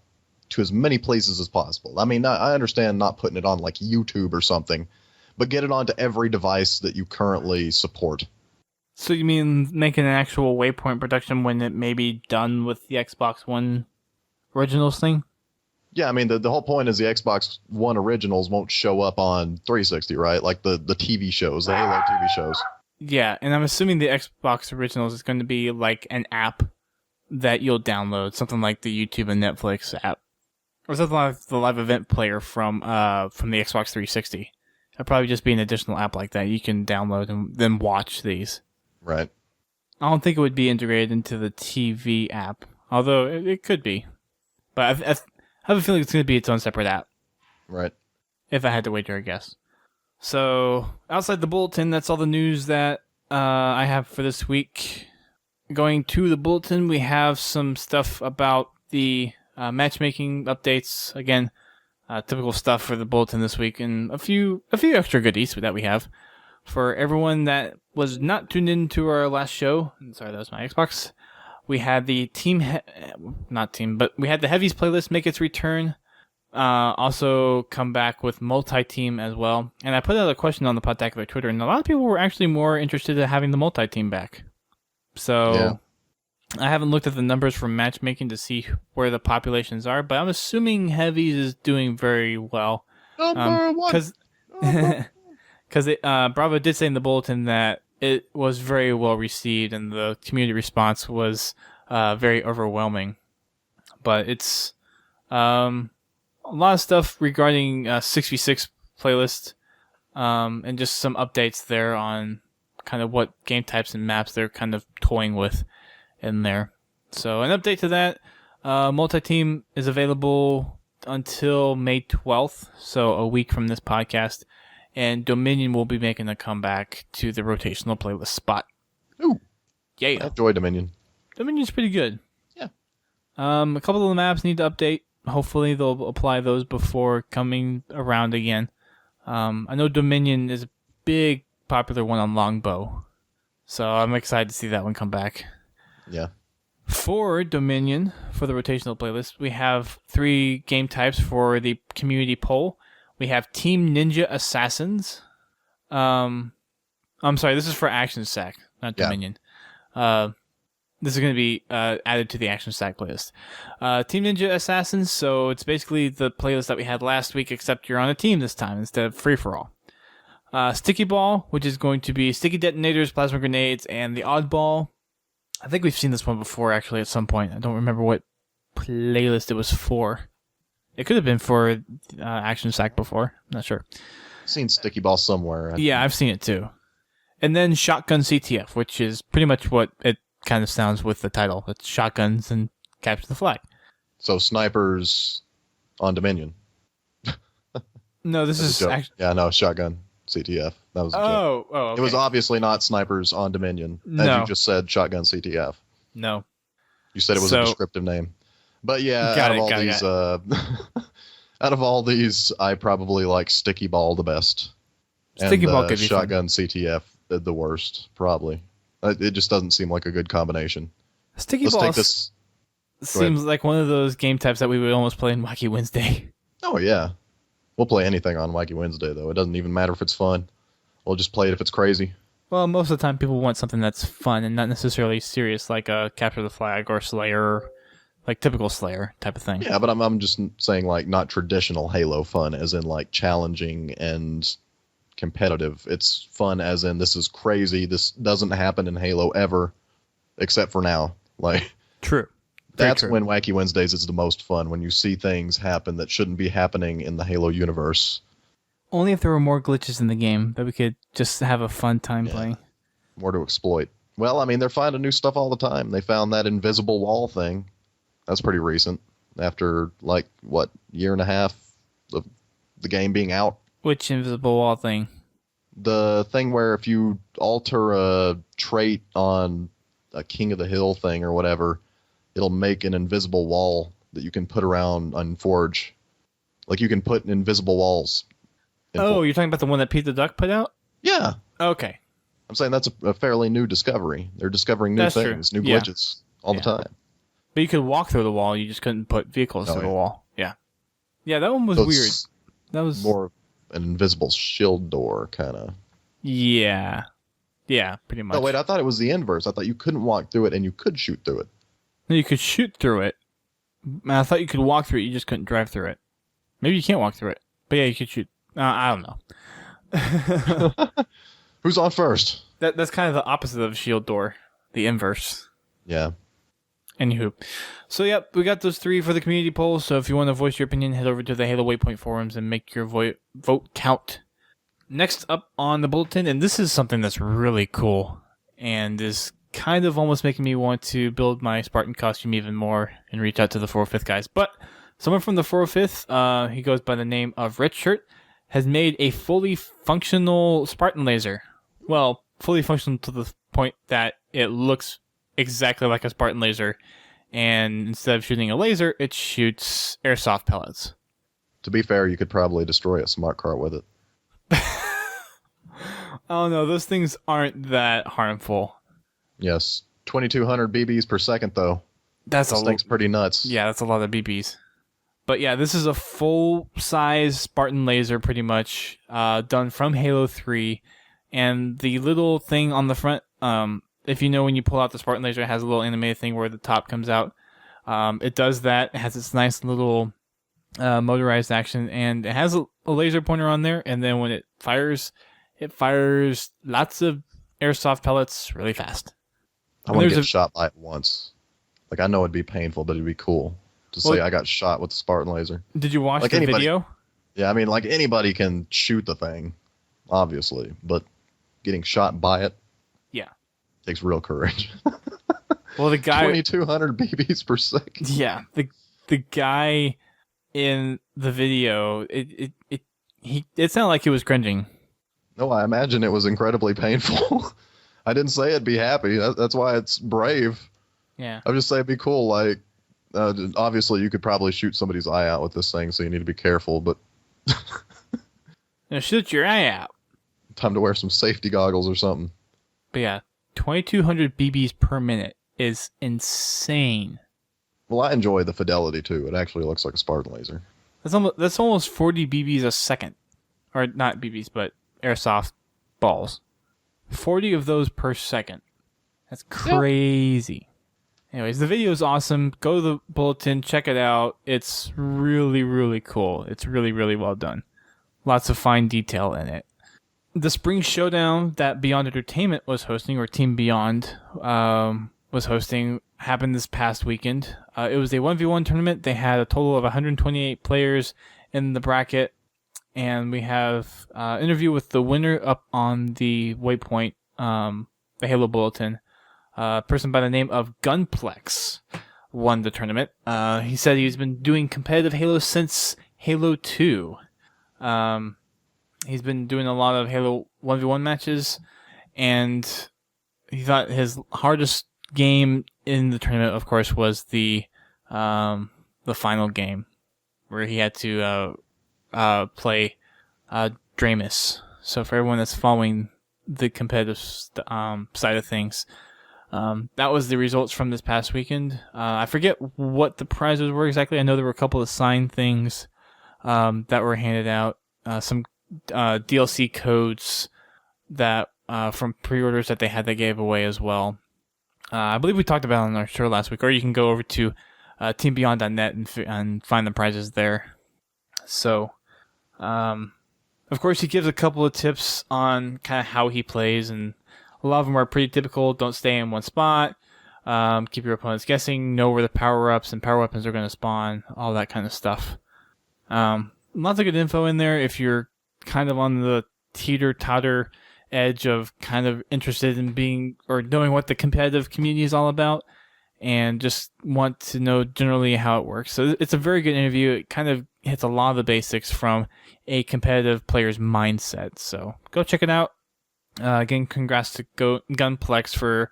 to as many places as possible. I understand not putting it on like YouTube or something, but get it onto every device that you currently support. So you mean making an actual Waypoint production when it may be done with the Xbox One Originals thing? Yeah, the whole point is the Xbox One Originals won't show up on 360, right? Like the TV shows, the Halo TV shows. Yeah, and I'm assuming the Xbox Originals is going to be like an app that you'll download, something like the YouTube and Netflix app, or something like the live event player from the Xbox 360. It'll probably just be an additional app like that you can download and then watch these. Right. I don't think it would be integrated into the TV app, although it could be. But I have a feeling it's going to be its own separate app. Right. If I had to wager a guess. So, outside the bulletin, that's all the news that I have for this week. Going to the bulletin, we have some stuff about the matchmaking updates. Again, typical stuff for the bulletin this week, and a few extra goodies that we have. For everyone that was not tuned into our last show, sorry, that was my Xbox, we had the we had the Heavies playlist make its return. Also come back with multi-team as well. And I put out a question on the Podtacular Twitter, and a lot of people were actually more interested in having the multi-team back. So yeah. I haven't looked at the numbers from Matchmaking to see where the populations are, but I'm assuming Heavies is doing very well. Number one. Because Bravo did say in the bulletin that it was very well received and the community response was very overwhelming. But it's a lot of stuff regarding 6v6 playlist and just some updates there on kind of what game types and maps they're kind of toying with in there. So an update to that, multi-team is available until May 12th, so a week from this podcast. And Dominion will be making a comeback to the rotational playlist spot. Ooh. Yeah. I enjoy Dominion. Dominion's pretty good. Yeah. A couple of the maps need to update. Hopefully they'll apply those before coming around again. I know Dominion is a big popular one on Longbow. So I'm excited to see that one come back. Yeah. For Dominion, for the rotational playlist, we have 3 game types for the community poll. We have Team Ninja Assassins. I'm sorry, this is for Action Sack, not Dominion. This is going to be added to the Action Sack playlist. Team Ninja Assassins, so it's basically the playlist that we had last week, except you're on a team this time instead of free-for-all. Sticky Ball, which is going to be sticky detonators, plasma grenades, and the Oddball. I think we've seen this one before, actually, at some point. I don't remember what playlist it was for. It could have been for Action Sack before. I'm not sure. I've seen Sticky Ball somewhere. Yeah, I've seen it too. And then Shotgun CTF, which is pretty much what it kind of sounds with the title. It's shotguns and capture the flag. So snipers on Dominion. No, this is actually... Yeah, no, shotgun CTF. That was a joke. Oh, okay. It was obviously not snipers on Dominion, as you just said, shotgun CTF. No. You said it was a descriptive name. But yeah, out of all these, I probably like Sticky Ball the best. Sticky Ball could be shotgun fun. CTF the worst, probably. It just doesn't seem like a good combination. Sticky Ball seems like one of those game types that we would almost play in Wacky Wednesday. Oh, yeah. We'll play anything on Wacky Wednesday, though. It doesn't even matter if it's fun. We'll just play it if it's crazy. Well, most of the time people want something that's fun and not necessarily serious, like a Capture the Flag or Slayer, like typical Slayer type of thing. Yeah, but I'm just saying, like, not traditional Halo fun, as in, like, challenging and competitive. It's fun as in, this is crazy. This doesn't happen in Halo ever, except for now. Like, true. That's when Wacky Wednesdays is the most fun, when you see things happen that shouldn't be happening in the Halo universe. Only if there were more glitches in the game that we could just have a fun time playing. More to exploit. Well, I mean, they're finding new stuff all the time. They found that invisible wall thing. That's pretty recent. After, like, what, year and a half of the game being out? Which invisible wall thing? The thing where if you alter a trait on a King of the Hill thing or whatever, it'll make an invisible wall that you can put around on Forge. Like, you can put invisible walls. You're talking about the one that Pete the Duck put out? Yeah. Okay. I'm saying that's a fairly new discovery. They're discovering new things, new glitches all the time. But you could walk through the wall, you just couldn't put vehicles through the wall. Yeah. Yeah, that one was weird. That was more an invisible shield door, kind of. Yeah. Yeah, pretty much. Oh, wait, I thought it was the inverse. I thought you couldn't walk through it and you could shoot through it. No, you could shoot through it. I thought you could walk through it, you just couldn't drive through it. Maybe you can't walk through it. But yeah, you could shoot. I don't know. Who's on first? That's kind of the opposite of shield door. The inverse. Yeah. Anywho. So, yep, we got those 3 for the community poll. So, if you want to voice your opinion, head over to the Halo Waypoint forums and make your vote count. Next up on the bulletin, and this is something that's really cool and is kind of almost making me want to build my Spartan costume even more and reach out to the 405th guys. But someone from the 405th, he goes by the name of Red Shirt, has made a fully functional Spartan laser. Well, fully functional to the point that it looks exactly like a Spartan laser, and instead of shooting a laser, it shoots airsoft pellets. To be fair, you could probably destroy a smart car with it. Oh no, those things aren't that harmful. Yes. 2,200 BBs per second, though. This thing's pretty nuts. Yeah, that's a lot of BBs. But yeah, this is a full-size Spartan laser, pretty much, done from Halo 3. And the little thing on the front, if you know when you pull out the Spartan laser, it has a little animated thing where the top comes out. It does that. It has this nice little motorized action, and it has a laser pointer on there. And then when it fires lots of airsoft pellets really fast. I want to get shot by it once. Like, I know it'd be painful, but it'd be cool to say I got shot with the Spartan laser. Did you watch the video? Yeah, I mean, like, anybody can shoot the thing, obviously, but getting shot by it, takes real courage. Well, the guy 2,200 BBs per second. Yeah, the guy in the video, it sounded like he was cringing. No, I imagine it was incredibly painful. I didn't say it'd be happy. That's why it's brave. Yeah. I would just say it'd be cool. Like, obviously, you could probably shoot somebody's eye out with this thing, so you need to be careful. But now shoot your eye out. Time to wear some safety goggles or something. But yeah, 2,200 BBs per minute is insane. Well, I enjoy the fidelity too. It actually looks like a Spartan laser. That's almost 40 BBs a second, or not BBs, but airsoft balls. 40 of those per second. That's crazy. Yep. Anyways, the video is awesome. Go to the bulletin, check it out. It's really, really cool. It's really, really well done. Lots of fine detail in it. the spring showdown that Beyond Entertainment was hosting, or Team Beyond was hosting, happened this past weekend. It was a 1v1 tournament. They had a total of 128 players in the bracket, and we have an interview with the winner up on the Waypoint, the Halo Bulletin. A person by the name of Gunplex won the tournament. He said he's been doing competitive Halo since Halo 2. He's been doing a lot of Halo 1v1 matches, and he thought his hardest game in the tournament, of course, was the final game, where he had to play Dramus. So for everyone that's following the competitive side of things, that was the results from this past weekend. I forget what the prizes were exactly. I know there were a couple of signed things that were handed out, some DLC codes that from pre-orders that they had that gave away as well. I believe we talked about it on our show last week, or you can go over to teambeyond.net and find the prizes there. So, of course, he gives a couple of tips on kind of how he plays, and a lot of them are pretty typical. Don't stay in one spot. Keep your opponents guessing. Know where the power-ups and power weapons are going to spawn. All that kind of stuff. Lots of good info in there if you're kind of on the teeter-totter edge of kind of interested in being or knowing what the competitive community is all about and just want to know generally how it works. So it's a very good interview. It kind of hits a lot of the basics from a competitive player's mindset. So go check it out. Again, congrats to Gunplex for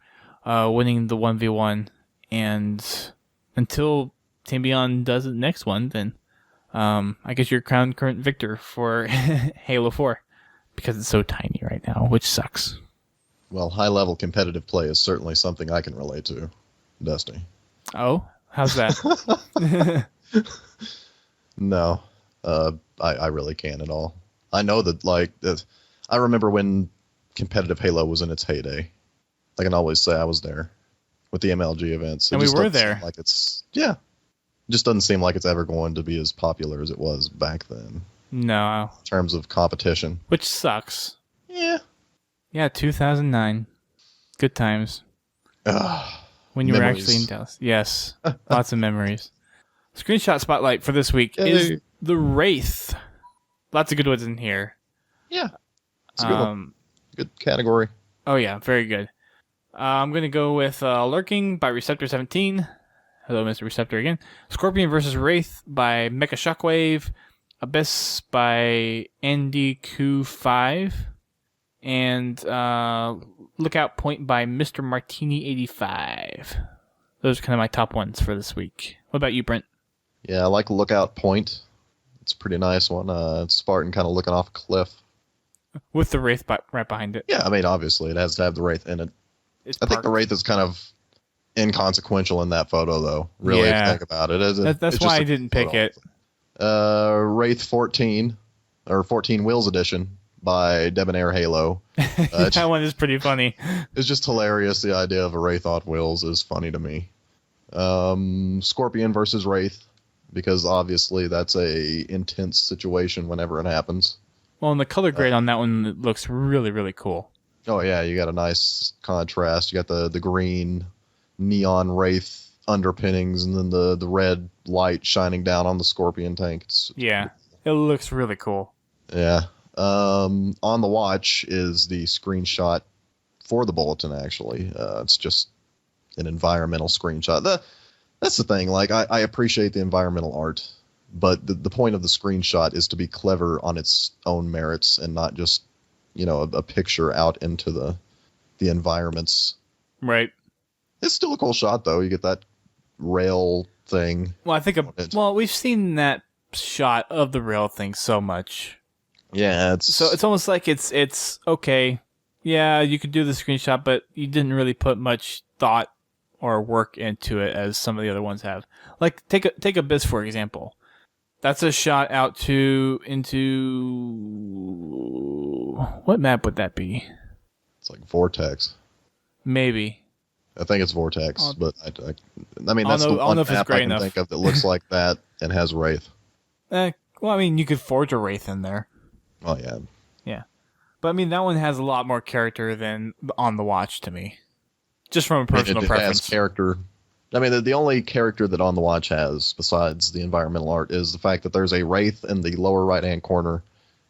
winning the 1v1. And until Team Beyond does the next one, then I guess you're crowned current victor for Halo 4 because it's so tiny right now, which sucks. Well, high-level competitive play is certainly something I can relate to, Dusty. Oh? How's that? No, I really can't at all. I know that, I remember when competitive Halo was in its heyday. I can always say I was there with the MLG events. And we were there. It just doesn't seem like it's ever going to be as popular as it was back then. No. In terms of competition. Which sucks. Yeah. Yeah, 2009. Good times. When you were actually in Dallas. Yes. Lots of memories. Screenshot spotlight for this week is the Wraith. Lots of good ones in here. Yeah. It's a good one. Good category. Oh, yeah. Very good. I'm going to go with Lurking by Receptor 17. Hello, Mr. Receptor again. Scorpion vs. Wraith by Mecha Shockwave. Abyss by NDQ5. And Lookout Point by Mr. Martini 85. Those are kind of my top ones for this week. What about you, Brent? Yeah, I like Lookout Point. It's a pretty nice one. It's Spartan kind of looking off a cliff. With the Wraith right behind it. Yeah, I mean, obviously, it has to have the Wraith in it. I think the Wraith is kind of inconsequential in that photo, though. Really, if you think about it. That's why I didn't pick it. Wraith 14, or 14 Wheels Edition by Debonair Halo. That one is pretty funny. It's just hilarious. The idea of a Wraith on wheels is funny to me. Scorpion versus Wraith, because obviously that's a intense situation whenever it happens. Well, and the color grade on that one looks really, really cool. Oh, yeah, you got a nice contrast. You got the green neon Wraith underpinnings and then the red light shining down on the Scorpion tank. It looks really cool. Yeah. On the watch is the screenshot for the bulletin, actually. It's just an environmental screenshot. That's the thing. Like, I appreciate the environmental art, but the point of the screenshot is to be clever on its own merits and not just, a picture out into the environments. Right. It's still a cool shot, though. You get that rail thing. Well, I think we've seen that shot of the rail thing so much. Yeah, so it's almost like it's okay. Yeah, you could do the screenshot, but you didn't really put much thought or work into it as some of the other ones have. Like take Abyss for example. That's a shot out into what map would that be? It's like Vortex. Maybe. I think it's Vortex, but I mean that's the one map I can think of that looks like that and has Wraith. Well, I mean, you could forge a Wraith in there. Oh, yeah. Yeah. But I mean, that one has a lot more character than On the Watch to me. Just from a personal preference. It has character. I mean, the only character that On the Watch has, besides the environmental art, is the fact that there's a wraith in the lower right-hand corner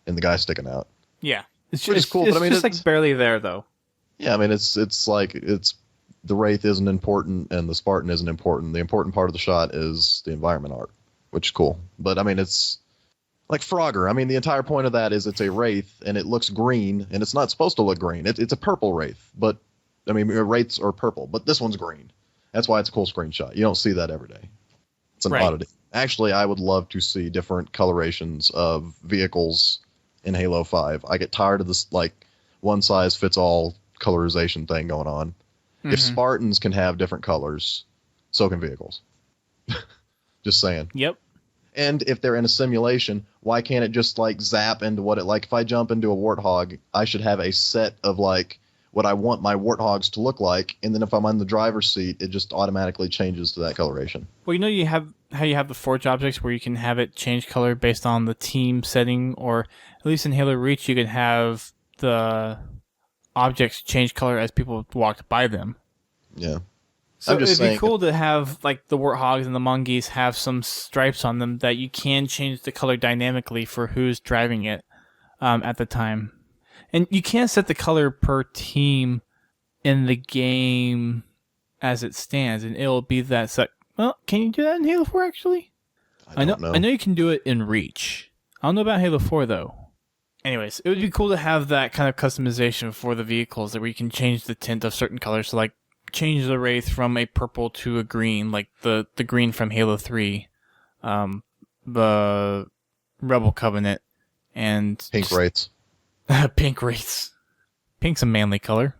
and the guy sticking out. Yeah. Which is cool, it's but I mean, just like barely there, though. Yeah, I mean, it's the wraith isn't important and the Spartan isn't important. The important part of the shot is the environment art, which is cool. But I mean, it's like Frogger. I mean, the entire point of that is it's a wraith and it looks green, and it's not supposed to look green. It's a purple wraith, but I mean, wraiths are purple, but this one's green. That's why it's a cool screenshot. You don't see that every day. It's an oddity. Actually, I would love to see different colorations of vehicles in Halo 5. I get tired of this like one size fits all colorization thing going on. Mm-hmm. If Spartans can have different colors, so can vehicles. Just saying. Yep. And if they're in a simulation, why can't it just like zap into what it like? If I jump into a warthog, I should have a set of like what I want my warthogs to look like, and then if I'm on the driver's seat, it just automatically changes to that coloration. Well, you have how you have the Forge objects where you can have it change color based on the team setting, or at least in Halo Reach, you can have the objects change color as people walked by them. Yeah. So it'd be cool to have like the warthogs and the mongoose have some stripes on them that you can change the color dynamically for who's driving it at the time. And you can't set the color per team in the game as it stands, and it'll be that set. Well, can you do that in Halo 4, actually? I don't know. I know you can do it in Reach. I don't know about Halo 4, though. Anyways, it would be cool to have that kind of customization for the vehicles, that where you can change the tint of certain colors. So, like, change the Wraith from a purple to a green, like the green from Halo 3, the Rebel Covenant, and... Pink Wraiths. Pink Wraiths. Pink's a manly color.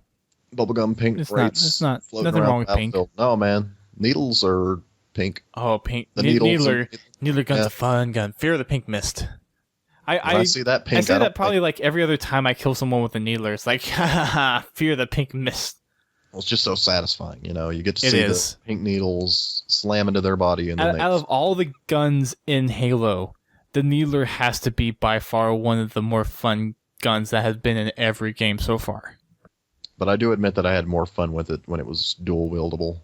Bubblegum pink Wraiths. It's not nothing wrong with pink. No, man. Needles are pink. Oh, pink. The Needler gun's a fun gun. Fear of the pink mist. I see that pink. I say that probably like every other time I kill someone with a needler. It's like, ha ha ha, fear the pink mist. Well, it's just so satisfying, you know. You get to see the pink needles slam into their body, and out of all the guns in Halo, the needler has to be by far one of the more fun guns that has been in every game so far. But I do admit that I had more fun with it when it was dual wieldable,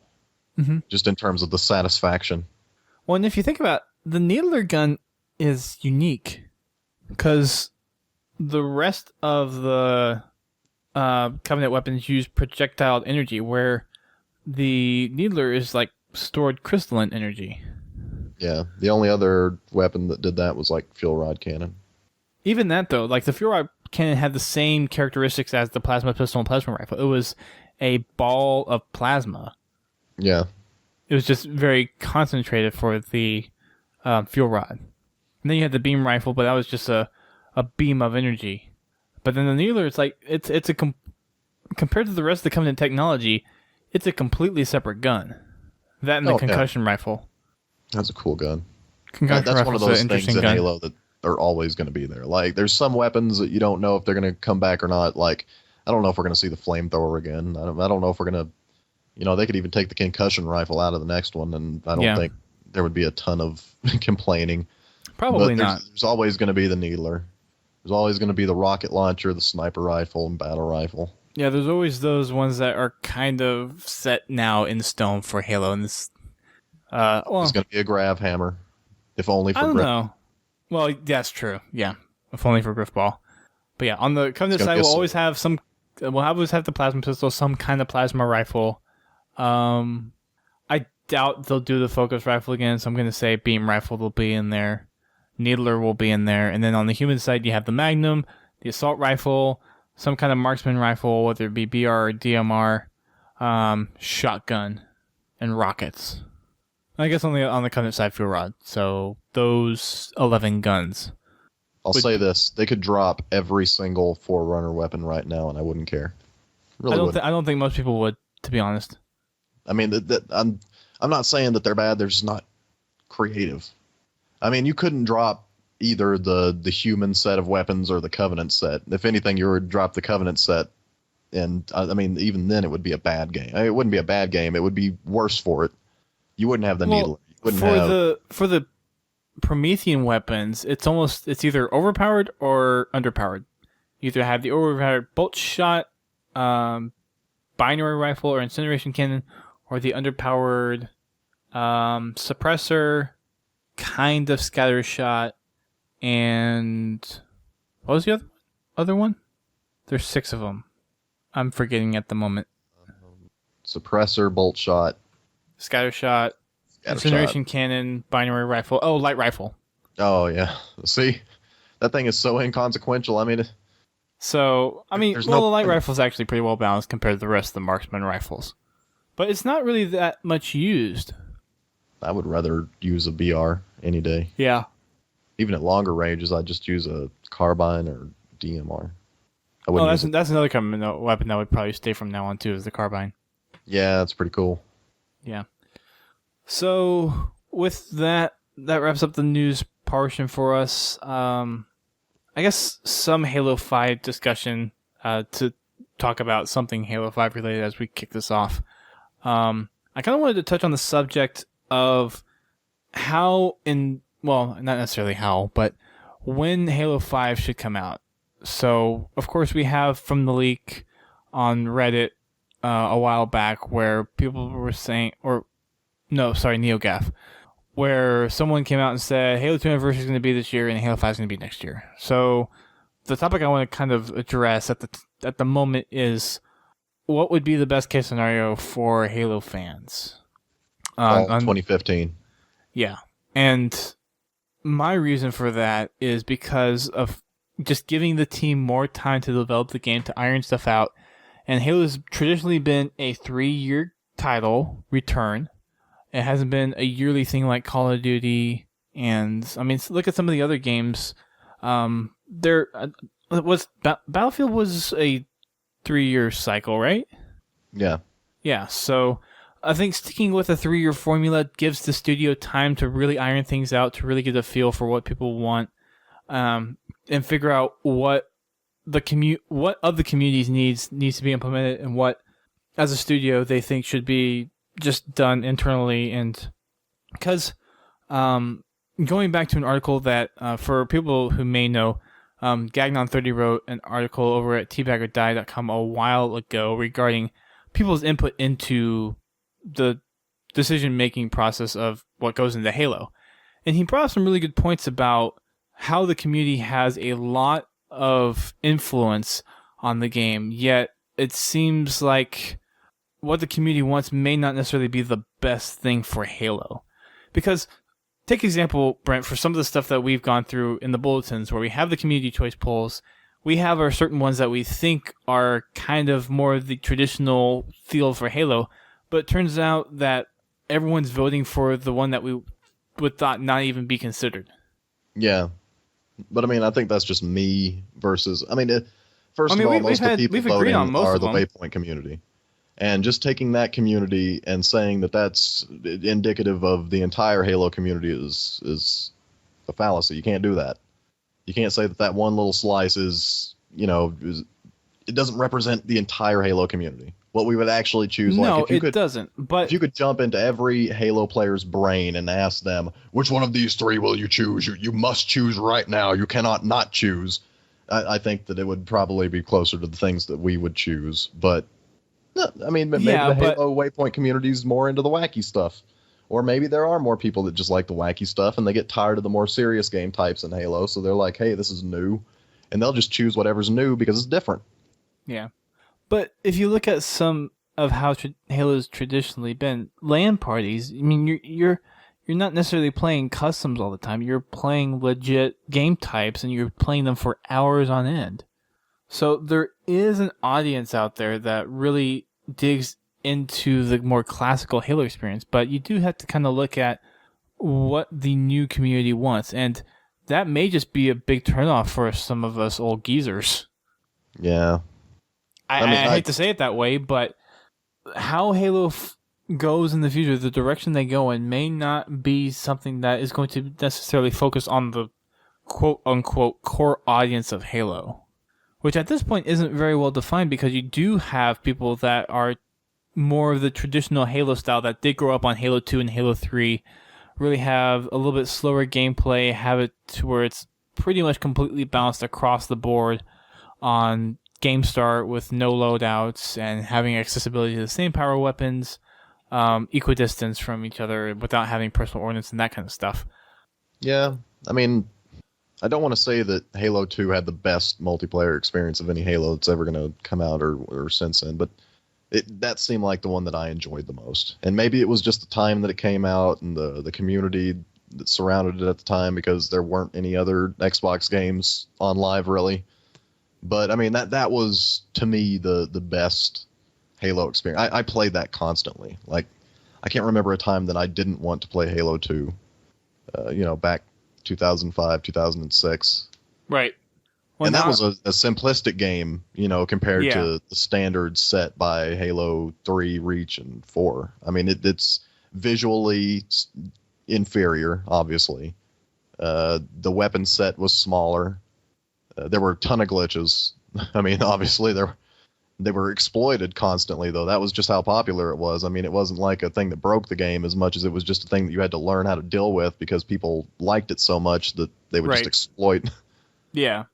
just in terms of the satisfaction. Well, and if you think about it, the needler gun is unique because the rest of the Covenant weapons use projectile energy, where the needler is like stored crystalline energy. Yeah, the only other weapon that did that was like fuel rod cannon. Even that, though, like the fuel rod cannon had the same characteristics as the plasma pistol and plasma rifle. It was a ball of plasma. Yeah. It was just very concentrated for the fuel rod. And then you had the beam rifle, but that was just a beam of energy. But then the needler, it's like it's compared to the rest of the Covenant technology, it's a completely separate gun. That and the concussion rifle. That's a cool gun. That's one of those things in Halo that are always going to be there. Like, there's some weapons that you don't know if they're going to come back or not. Like, I don't know if we're going to see the flamethrower again. I don't know if we're going to, you know, they could even take the concussion rifle out of the next one, and I don't think there would be a ton of complaining. Probably not. There's always going to be the needler. There's always going to be the rocket launcher, the sniper rifle, and battle rifle. Yeah, there's always those ones that are kind of set now in stone for Halo. And this, there's going to be a grav hammer, if only for. I don't know. Well, that's true. Yeah, if only for Griffball. But yeah, on the Covenant side, we'll always have some. We'll always have the plasma pistol, some kind of plasma rifle. I doubt they'll do the focus rifle again, so I'm going to say beam rifle will be in there. Needler will be in there, and then on the human side, you have the Magnum, the assault rifle, some kind of marksman rifle, whether it be BR or DMR, shotgun, and rockets. I guess on the Covenant side, fuel rod. So those 11 guns. I'll say this: they could drop every single Forerunner weapon right now, and I wouldn't care. Really I don't think most people would, to be honest. I mean, I'm not saying that they're bad. They're just not creative. I mean, you couldn't drop either the human set of weapons or the Covenant set. If anything, you would drop the Covenant set, and I mean, even then, it would be a bad game. It wouldn't be a bad game. It would be worse for it. You wouldn't have the needle. For the Promethean weapons, it's either overpowered or underpowered. You either have the overpowered bolt shot, binary rifle or incineration cannon, or the underpowered suppressor, kind of scatter shot, and what was the other one? There's 6 of them. I'm forgetting at the moment. Suppressor, bolt shot, scatter shot, incineration cannon, binary rifle. Oh, light rifle. Oh yeah. See, that thing is so inconsequential. The light rifle is actually pretty well balanced compared to the rest of the marksman rifles, but it's not really that much used. I would rather use a BR any day. Yeah. Even at longer ranges, I'd just use a carbine or DMR. That's another kind of weapon that would probably stay from now on too, is the carbine. Yeah, that's pretty cool. Yeah. So with that wraps up the news portion for us. I guess some Halo 5 discussion to talk about something Halo 5 related as we kick this off. I kind of wanted to touch on the subject of not necessarily how, but when Halo 5 should come out. So, of course, we have from the leak on Reddit a while back where people were saying, NeoGAF, where someone came out and said Halo 2 Anniversary is going to be this year and Halo 5 is going to be next year. So, the topic I want to kind of address at the moment is what would be the best case scenario for Halo fans? 2015. Yeah. And my reason for that is because of just giving the team more time to develop the game, to iron stuff out. And Halo's traditionally been a 3-year title return. It hasn't been a yearly thing like Call of Duty. And, look at some of the other games. Battlefield was a 3-year cycle, right? Yeah. Yeah, so I think sticking with a 3-year formula gives the studio time to really iron things out, to really get a feel for what people want, and figure out what of the community's needs to be implemented, and what, as a studio, they think should be just done internally. And because going back to an article that, for people who may know, Gagnon30 wrote an article over at teabagordie.com a while ago regarding people's input into the decision-making process of what goes into Halo. And he brought up some really good points about how the community has a lot of influence on the game, yet it seems like what the community wants may not necessarily be the best thing for Halo. Because, take example, Brent, for some of the stuff that we've gone through in the bulletins, where we have the community choice polls, we have our certain ones that we think are kind of more of the traditional feel for Halo, but it turns out that everyone's voting for the one that we would thought not even be considered. Yeah. But I think that's just me versus, first of all, most of the people voting are the Waypoint community. And just taking that community and saying that that's indicative of the entire Halo community is a fallacy. You can't do that. You can't say that one little slice it doesn't represent the entire Halo community. What we would actually choose. No, it doesn't. But if you could jump into every Halo player's brain and ask them, which one of these 3 will you choose? You must choose right now. You cannot not choose. I think that it would probably be closer to the things that we would choose. But, maybe the Halo Waypoint community is more into the wacky stuff. Or maybe there are more people that just like the wacky stuff and they get tired of the more serious game types in Halo. So they're like, hey, this is new. And they'll just choose whatever's new because it's different. Yeah. But if you look at some of how Halo's traditionally been, LAN parties, you're not necessarily playing customs all the time. You're playing legit game types, and you're playing them for hours on end. So there is an audience out there that really digs into the more classical Halo experience, but you do have to kind of look at what the new community wants, and that may just be a big turnoff for some of us old geezers. Yeah. I hate to say it that way, but how Halo goes in the future, the direction they go in, may not be something that is going to necessarily focus on the quote-unquote core audience of Halo, which at this point isn't very well defined, because you do have people that are more of the traditional Halo style that did grow up on Halo 2 and Halo 3, really have a little bit slower gameplay, have it to where it's pretty much completely balanced across the board on game start with no loadouts and having accessibility to the same power weapons, equidistance from each other without having personal ordnance and that kind of stuff. Yeah, I mean, I don't want to say that Halo 2 had the best multiplayer experience of any Halo that's ever going to come out or since then, but that seemed like the one that I enjoyed the most. And maybe it was just the time that it came out and the community that surrounded it at the time, because there weren't any other Xbox games on live, really. But, I mean, that was, to me, the best Halo experience. I played that constantly. Like, I can't remember a time that I didn't want to play Halo 2, back 2005, 2006. Right. Well, and that was a simplistic game, compared to the standards set by Halo 3, Reach, and 4. I mean, it's visually inferior, obviously. The weapon set was smaller. There were a ton of glitches. I mean, obviously, they were exploited constantly, though. That was just how popular it was. I mean, it wasn't like a thing that broke the game as much as it was just a thing that you had to learn how to deal with because people liked it so much that they would just exploit. Yeah.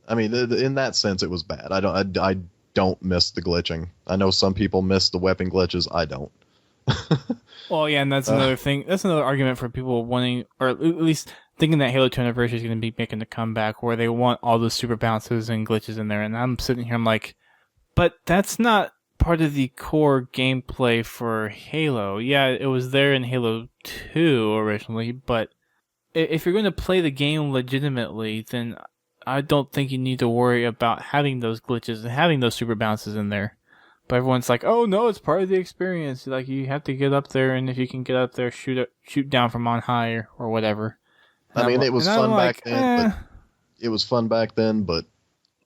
I mean, in that sense, it was bad. I don't miss the glitching. I know some people miss the weapon glitches. I don't. Well, yeah, and that's another thing. That's another argument for people wanting, or at least thinking that Halo 2 Anniversary is going to be making a comeback, where they want all the super bounces and glitches in there. And I'm sitting here, I'm like, but that's not part of the core gameplay for Halo. Yeah, it was there in Halo 2 originally, but if you're going to play the game legitimately, then I don't think you need to worry about having those glitches and having those super bounces in there. But everyone's like, oh no, it's part of the experience. Like, you have to get up there, and if you can get up there, shoot down from on high or whatever. And I mean, it was fun back then, but it was fun back then, but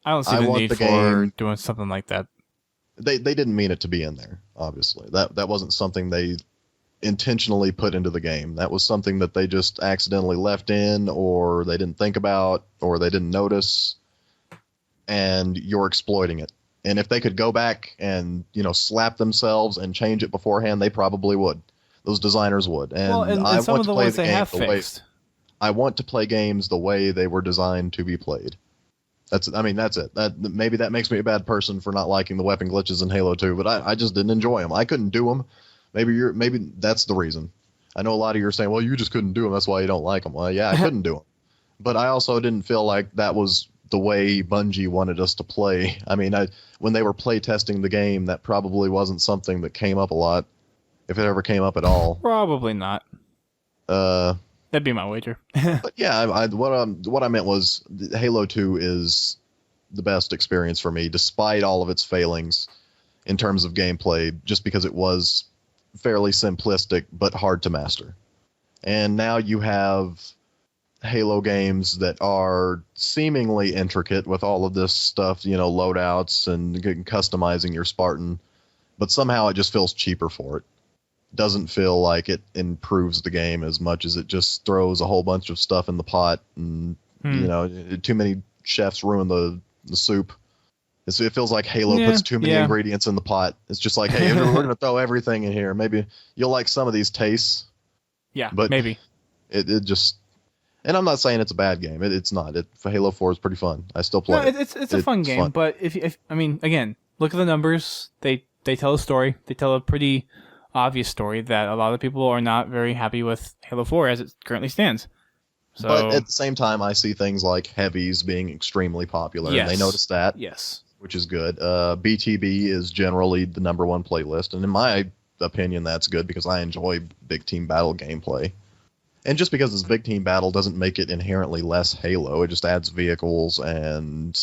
I don't see the need for doing something like that. They didn't mean it to be in there, obviously. That wasn't something they intentionally put into the game. That was something that they just accidentally left in, or they didn't think about, or they didn't notice, and you're exploiting it. And if they could go back and, slap themselves and change it beforehand, they probably would. Those designers would. And I want to play the game the way I want to play games the way they were designed to be played. That's it. Maybe that makes me a bad person for not liking the weapon glitches in Halo 2, but I just didn't enjoy them. I couldn't do them. Maybe that's the reason. I know a lot of you are saying, well, you just couldn't do them, that's why you don't like them. Well, yeah, I couldn't do them. But I also didn't feel like that was the way Bungie wanted us to play. I mean, when they were play testing the game, that probably wasn't something that came up a lot, if it ever came up at all. Probably not. That'd be my wager. But yeah, what I meant was Halo 2 is the best experience for me, despite all of its failings in terms of gameplay, just because it was fairly simplistic but hard to master. And now you have Halo games that are seemingly intricate with all of this stuff, loadouts and customizing your Spartan, but somehow it just feels cheaper for it. Doesn't feel like it improves the game as much as it just throws a whole bunch of stuff in the pot, and too many chefs ruin the soup. It feels like Halo puts too many ingredients in the pot. It's just like, hey, we're going to throw everything in here. Maybe you'll like some of these tastes. Yeah, but maybe. It just... And I'm not saying it's a bad game. It's not. Halo 4 is pretty fun. I still play it. It's a fun game, but if I mean, again, look at the numbers. They tell a story. They tell a pretty obvious story that a lot of people are not very happy with Halo 4 as it currently stands. So, but at the same time, I see things like heavies being extremely popular, and they notice that. Yes. Which is good. BTB is generally the number one playlist, and in my opinion, that's good because I enjoy big team battle gameplay. And just because it's big team battle doesn't make it inherently less Halo. It just adds vehicles, and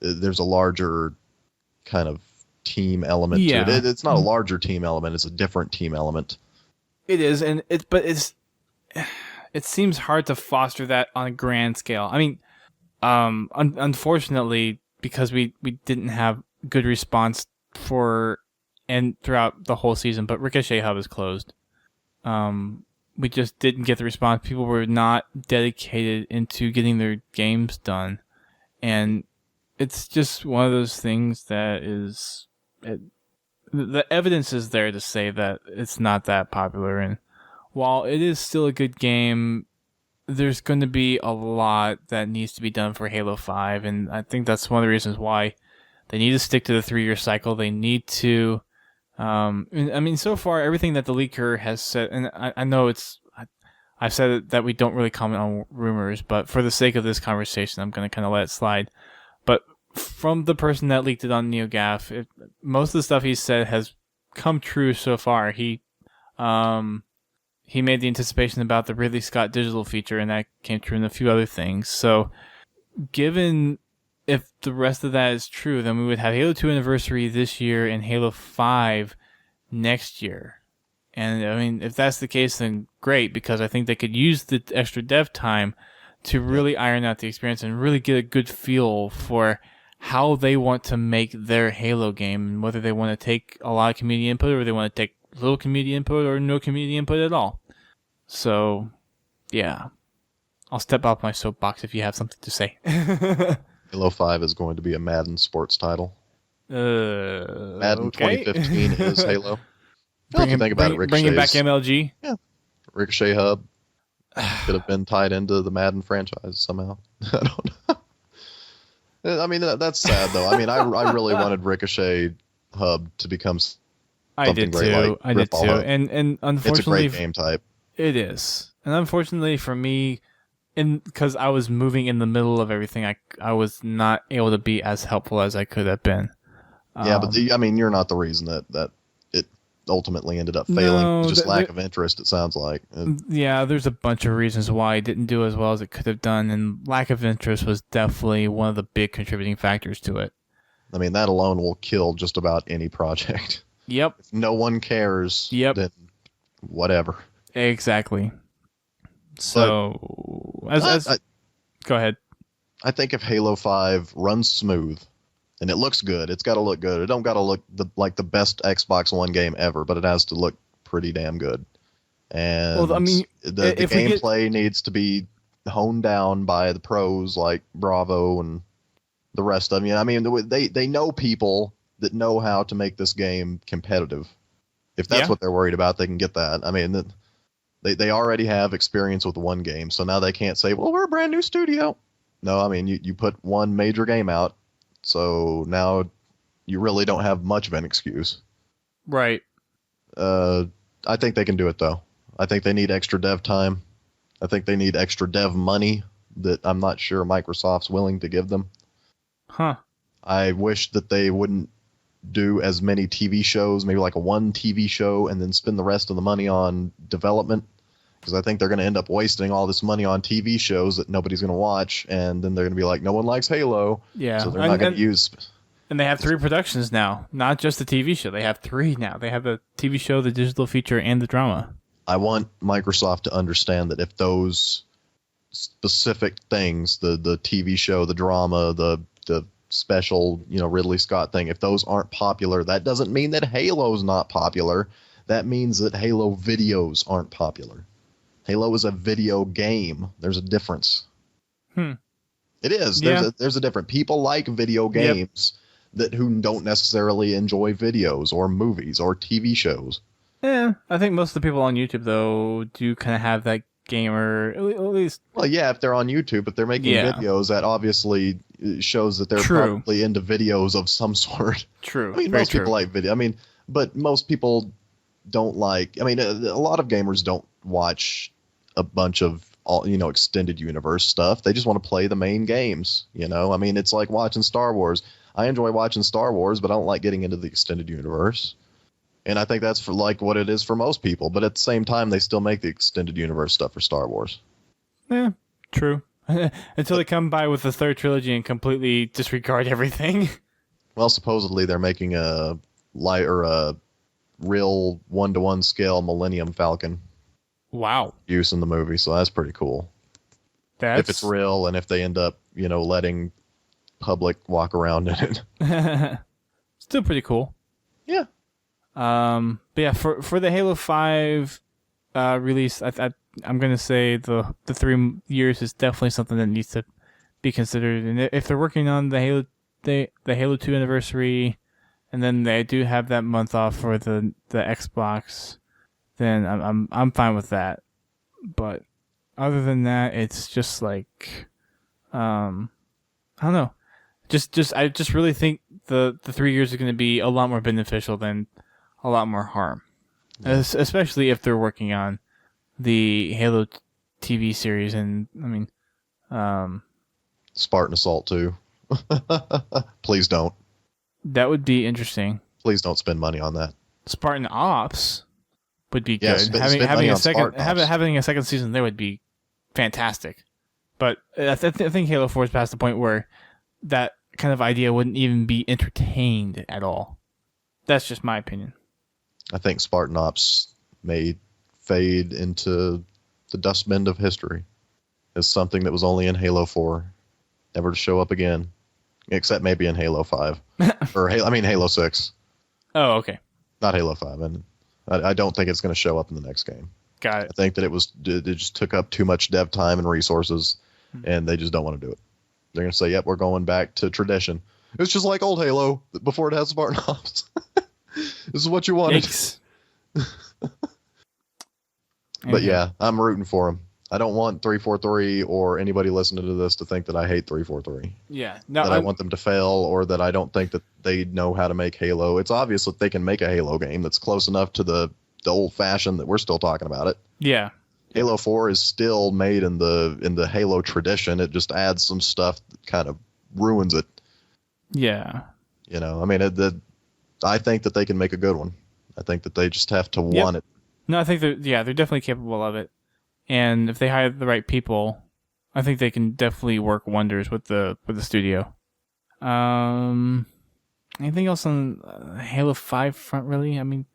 there's a larger kind of team element to it. It's not a larger team element; it's a different team element. It is, it seems hard to foster that on a grand scale. I mean, unfortunately, because we didn't have good response throughout the whole season, but Ricochet Hub is closed. We just didn't get the response. People were not dedicated into getting their games done. And it's just one of those things that is... the evidence is there to say that it's not that popular. And while it is still a good game, there's going to be a lot that needs to be done for Halo 5, and I think that's one of the reasons why they need to stick to the 3-year cycle. They need to, I mean, so far, everything that the leaker has said, and I know I've said that we don't really comment on rumors, but for the sake of this conversation, I'm going to kind of let it slide. But from the person that leaked it on NeoGAF, most of the stuff he said has come true so far. He made the anticipation about the Ridley Scott digital feature, and that came true, and a few other things. So, given if the rest of that is true, then we would have Halo 2 anniversary this year and Halo 5 next year. And, I mean, if that's the case, then great, because I think they could use the extra dev time to really iron out the experience and really get a good feel for how they want to make their Halo game, and whether they want to take a lot of community input or they want to take little community input or no community input at all. So, yeah. I'll step off my soapbox if you have something to say. Halo 5 is going to be a Madden sports title. Madden okay. 2015 is Halo. Think about it, bringing back MLG? Yeah. Ricochet Hub could have been tied into the Madden franchise somehow. I don't know. I mean, that's sad, though. I mean, I really wanted Ricochet Hub to become something great like I did too. Hub. And unfortunately, it's a great game type. It is. And unfortunately for me, because I was moving in the middle of everything, I was not able to be as helpful as I could have been. Yeah, but you're not the reason that it ultimately ended up failing. No, just lack of interest, it sounds like. Yeah, there's a bunch of reasons why it didn't do as well as it could have done, and lack of interest was definitely one of the big contributing factors to it. I mean, that alone will kill just about any project. Yep. If no one cares, then whatever. Exactly. So, go ahead. I think if Halo 5 runs smooth, and it looks good, it's got to look good. It don't got to look like the best Xbox One game ever, but it has to look pretty damn good. And well, I mean, the gameplay needs to be honed down by the pros like Bravo and the rest of them. I mean, they know people that know how to make this game competitive. If that's what they're worried about, they can get that. I mean, they already have experience with one game, so now they can't say, well, we're a brand new studio. No, I mean, you put one major game out, so now you really don't have much of an excuse. Right. I think they can do it, though. I think they need extra dev time. I think they need extra dev money that I'm not sure Microsoft's willing to give them. Huh. I wish that they wouldn't do as many TV shows, maybe like a one TV show, and then spend the rest of the money on development. Because I think they're going to end up wasting all this money on TV shows that nobody's going to watch, and then they're going to be like, no one likes Halo. Yeah. So they're not going to use... And they have 3 productions now, not just the TV show. They have 3 now. They have the TV show, the digital feature, and the drama. I want Microsoft to understand that if those specific things, the TV show, the drama, the special, Ridley Scott thing, if those aren't popular, that doesn't mean that Halo's not popular. That means that Halo videos aren't popular. Halo is a video game. There's a difference. It is. Yeah. There's a difference. People like video games who don't necessarily enjoy videos or movies or TV shows. Yeah, I think most of the people on YouTube, though, do kind of have that gamer, at least... Well, yeah, if they're on YouTube, if they're making videos, that obviously shows that they're probably into videos of some sort. True. I mean, most people like video. I mean, but most people don't like... I mean, a lot of gamers don't watch a bunch of extended universe stuff. They just want to play the main games, I mean, it's like watching Star Wars. I enjoy watching Star Wars, but I don't like getting into the extended universe. And I think that's for like what it is for most people. But at the same time, they still make the extended universe stuff for Star Wars. Yeah, true. Until they come by with the 3rd trilogy and completely disregard everything. Well, supposedly they're making a real 1-to-1 scale Millennium Falcon. Wow. Use in the movie, so that's pretty cool. If it's real, and if they end up, letting public walk around in it. Still pretty cool. Yeah. But yeah, for the Halo 5 release, I'm gonna say the 3 years is definitely something that needs to be considered. And if they're working on the Halo 2 anniversary, and then they do have that month off for the Xbox, then I'm fine with that. But other than that, it's just like, I don't know. I just really think the 3 years are going to be a lot more beneficial than a lot more harm, especially if they're working on the Halo TV series. And I mean, Spartan Assault 2. Please don't. That would be interesting. Please don't spend money on that. Spartan Ops would be Yeah, good. Having a second season there would be fantastic. But I think Halo 4 is past the point where that kind of idea wouldn't even be entertained at all. That's just my opinion. I think Spartan Ops may fade into the dustbin of history as something that was only in Halo 4, never to show up again, except maybe in Halo 5 or Halo 6. Oh, okay. Not Halo 5, and I don't think it's going to show up in the next game. Got it. I think that it just took up too much dev time and resources, and they just don't want to do it. They're going to say, "Yep, we're going back to tradition." It's just like old Halo before it had Spartan Ops. This is what you wanted. But yeah, I'm rooting for them. I don't want 343 or anybody listening to this to think that I hate 343. Yeah. No, I want them to fail, or that I don't think that they know how to make Halo. It's obvious that they can make a Halo game that's close enough to the old-fashioned that we're still talking about it. Yeah. Halo 4 is still made in the Halo tradition. It just adds some stuff that kind of ruins it. Yeah. You know, I mean, I think that they can make a good one. I think that they just have to want it. No, I think they're definitely capable of it. And if they hire the right people, I think they can definitely work wonders with the studio. Anything else on Halo 5 front, really? I mean,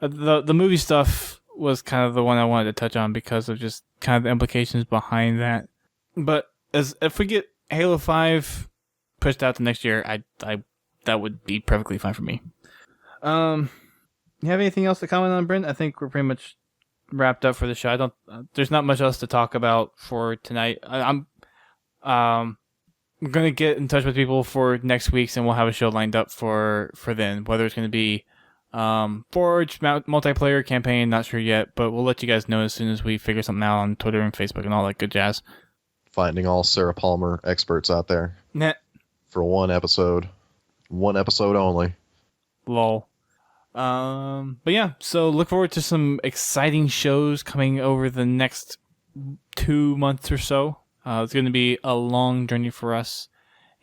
the movie stuff was kind of the one I wanted to touch on because of just kind of the implications behind that. But if we get Halo 5 pushed out to next year, I that would be perfectly fine for me. You have anything else to comment on, Brent? I think we're pretty much wrapped up for the show. There's not much else to talk about for tonight. I'm gonna get in touch with people for next week's, and we'll have a show lined up for then. Whether it's gonna be Forge multiplayer campaign, not sure yet, but we'll let you guys know as soon as we figure something out on Twitter and Facebook and all that good jazz. Finding all Sarah Palmer experts out there. Nah. For one episode only. Lol. But yeah, so look forward to some exciting shows coming over the next 2 months or so. It's going to be a long journey for us,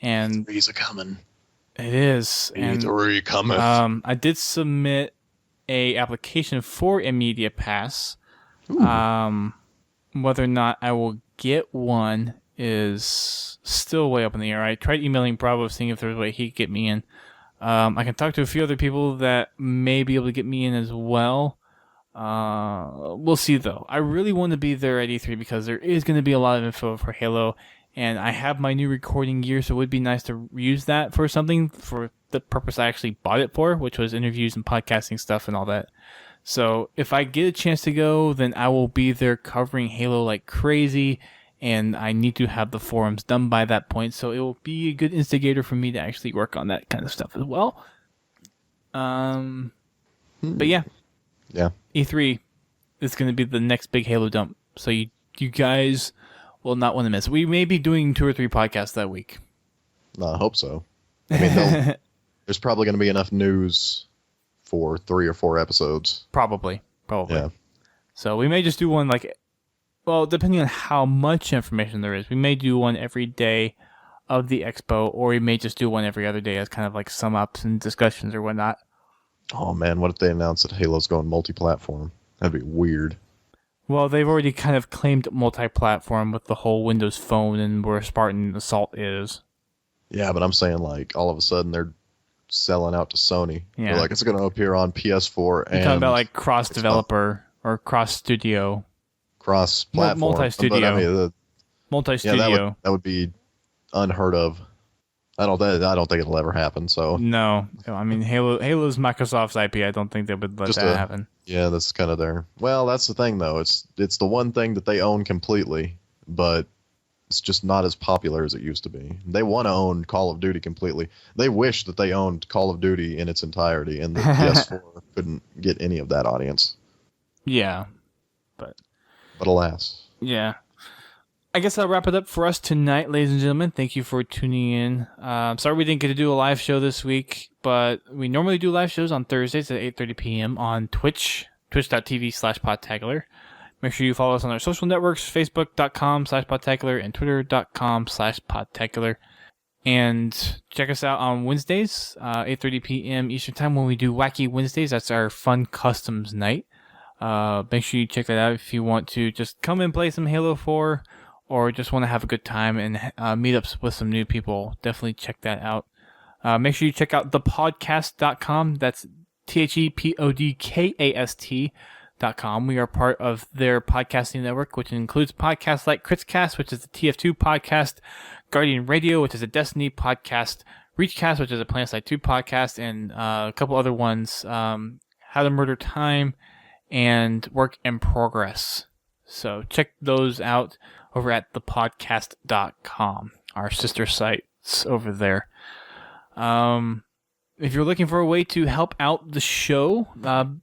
and Three's a coming. It is. And three coming. I did submit a application for a media pass. Ooh. Whether or not I will get one is still way up in the air. I tried emailing Bravo, seeing if there's a way he could get me in. I can talk to a few other people that may be able to get me in as well. We'll see, though. I really want to be there at E3 because there is going to be a lot of info for Halo, and I have my new recording gear, so it would be nice to use that for something for the purpose I actually bought it for, which was interviews and podcasting stuff and all that. So if I get a chance to go, then I will be there covering Halo like crazy, and I need to have the forums done by that point, so it will be a good instigator for me to actually work on that kind of stuff as well. But yeah. Yeah. E3 is going to be the next big Halo dump, so you guys will not want to miss. We may be doing 2 or 3 podcasts that week. No, I hope so. I mean, there's probably going to be enough news for 3 or 4 episodes. Probably. Yeah. So we may just do one depending on how much information there is, we may do one every day of the expo, or we may just do one every other day as kind of like sum ups and discussions or whatnot. Oh man, what if they announce that Halo's going multi-platform? That'd be weird. Well, they've already kind of claimed multi-platform with the whole Windows Phone and where Spartan Assault is. Yeah, but I'm saying like all of a sudden they're selling out to Sony. Yeah. They're like it's going to appear on PS4 and... You're talking about like cross-developer or cross-studio. Cross-platform. Multi-studio. But, I mean, multi-studio. Yeah, that would be unheard of. I don't think it'll ever happen. So no, I mean Halo's Microsoft's IP. I don't think they would let that happen. Yeah, that's kind of their. Well, that's the thing though. It's the one thing that they own completely, but it's just not as popular as it used to be. They want to own Call of Duty completely. They wish that they owned Call of Duty in its entirety, and the PS4 couldn't get any of that audience. Yeah, but alas. Yeah. I guess I'll wrap it up for us tonight, ladies and gentlemen. Thank you for tuning in. Sorry we didn't get to do a live show this week, but we normally do live shows on Thursdays at 8:30 p.m. on Twitch, twitch.tv/Podtacular. Make sure you follow us on our social networks, facebook.com/Podtacular and twitter.com/Podtacular. And check us out on Wednesdays, 8:30 p.m. Eastern Time when we do Wacky Wednesdays. That's our fun customs night. Make sure you check that out if you want to just come and play some Halo 4 or just want to have a good time and meet up with some new people. Definitely check that out. Make sure you check out thepodcast.com. That's thepodcast.com. We are part of their podcasting network, which includes podcasts like Critscast, which is the TF2 podcast, Guardian Radio, which is a Destiny podcast, Reachcast, which is a PlanetSide 2 podcast, and a couple other ones, How to Murder Time, and Work in Progress. So check those out over at thepodcast.com, our sister sites over there. If you're looking for a way to help out the show,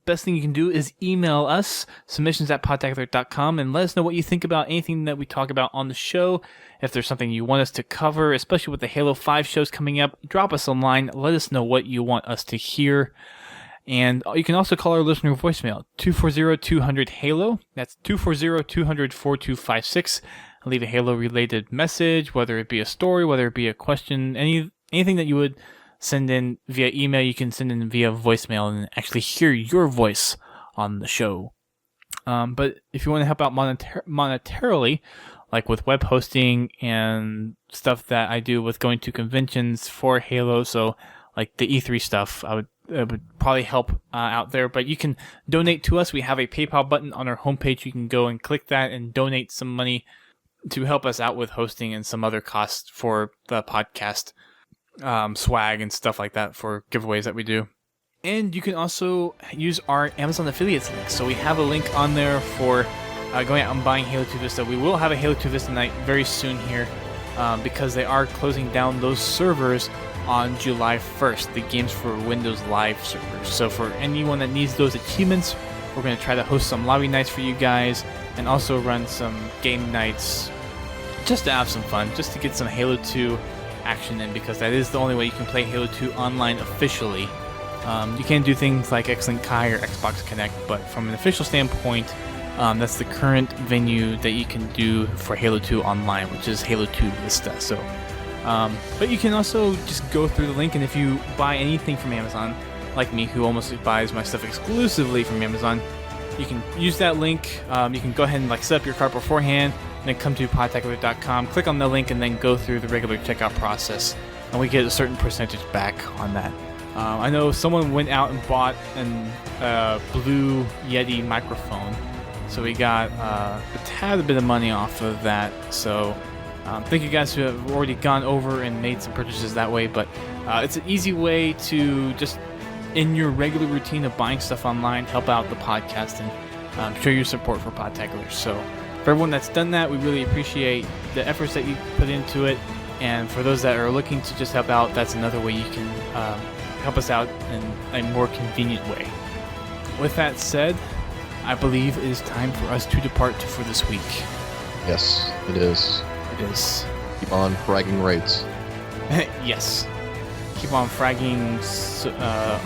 best thing you can do is email us, submissions@podtacular.com, and let us know what you think about anything that we talk about on the show. If there's something you want us to cover, especially with the Halo 5 shows coming up, drop us a line. Let us know what you want us to hear. And you can also call our listener voicemail, 240-200-HALO. That's 240-200-4256. Leave a Halo-related message, whether it be a story, whether it be a question, anything that you would send in via email, you can send in via voicemail and actually hear your voice on the show. But if you want to help out monetarily, like with web hosting and stuff that I do with going to conventions for Halo, so like the E3 stuff, it would probably help out there. But you can donate to us. We have a PayPal button on our homepage. You can go and click that and donate some money to help us out with hosting and some other costs for the podcast. Swag and stuff like that for giveaways that we do. And you can also use our Amazon affiliates link. So we have a link on there for going out and buying Halo 2 Vista. We will have a Halo 2 Vista night very soon here because they are closing down those servers on July 1st, the Games for Windows Live servers. So for anyone that needs those achievements, we're going to try to host some lobby nights for you guys and also run some game nights just to have some fun, just to get some Halo 2 action in, because that is the only way you can play Halo 2 online officially. You can do things like Xlink Kai or Xbox Connect, but from an official standpoint, that's the current venue that you can do for Halo 2 online, which is Halo 2 Vista. So, but you can also just go through the link, and if you buy anything from Amazon, like me, who almost buys my stuff exclusively from Amazon, you can use that link. You can go ahead and set up your cart beforehand, and then come to podtacular.com, click on the link, and then go through the regular checkout process, and we get a certain percentage back on that. I know someone went out and bought a Blue Yeti microphone, so we got a tad bit of money off of that. So thank you guys who have already gone over and made some purchases that way, but it's an easy way to just, in your regular routine of buying stuff online, help out the podcast and show your support for Podtacular. So for everyone that's done that, we really appreciate the efforts that you put into it. And for those that are looking to just help out, that's another way you can help us out in a more convenient way. With that said, I believe it is time for us to depart for this week. Yes, it is. It is. Keep on fragging raids. Yes. Keep on fragging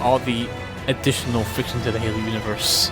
all the additional fiction to the Halo universe.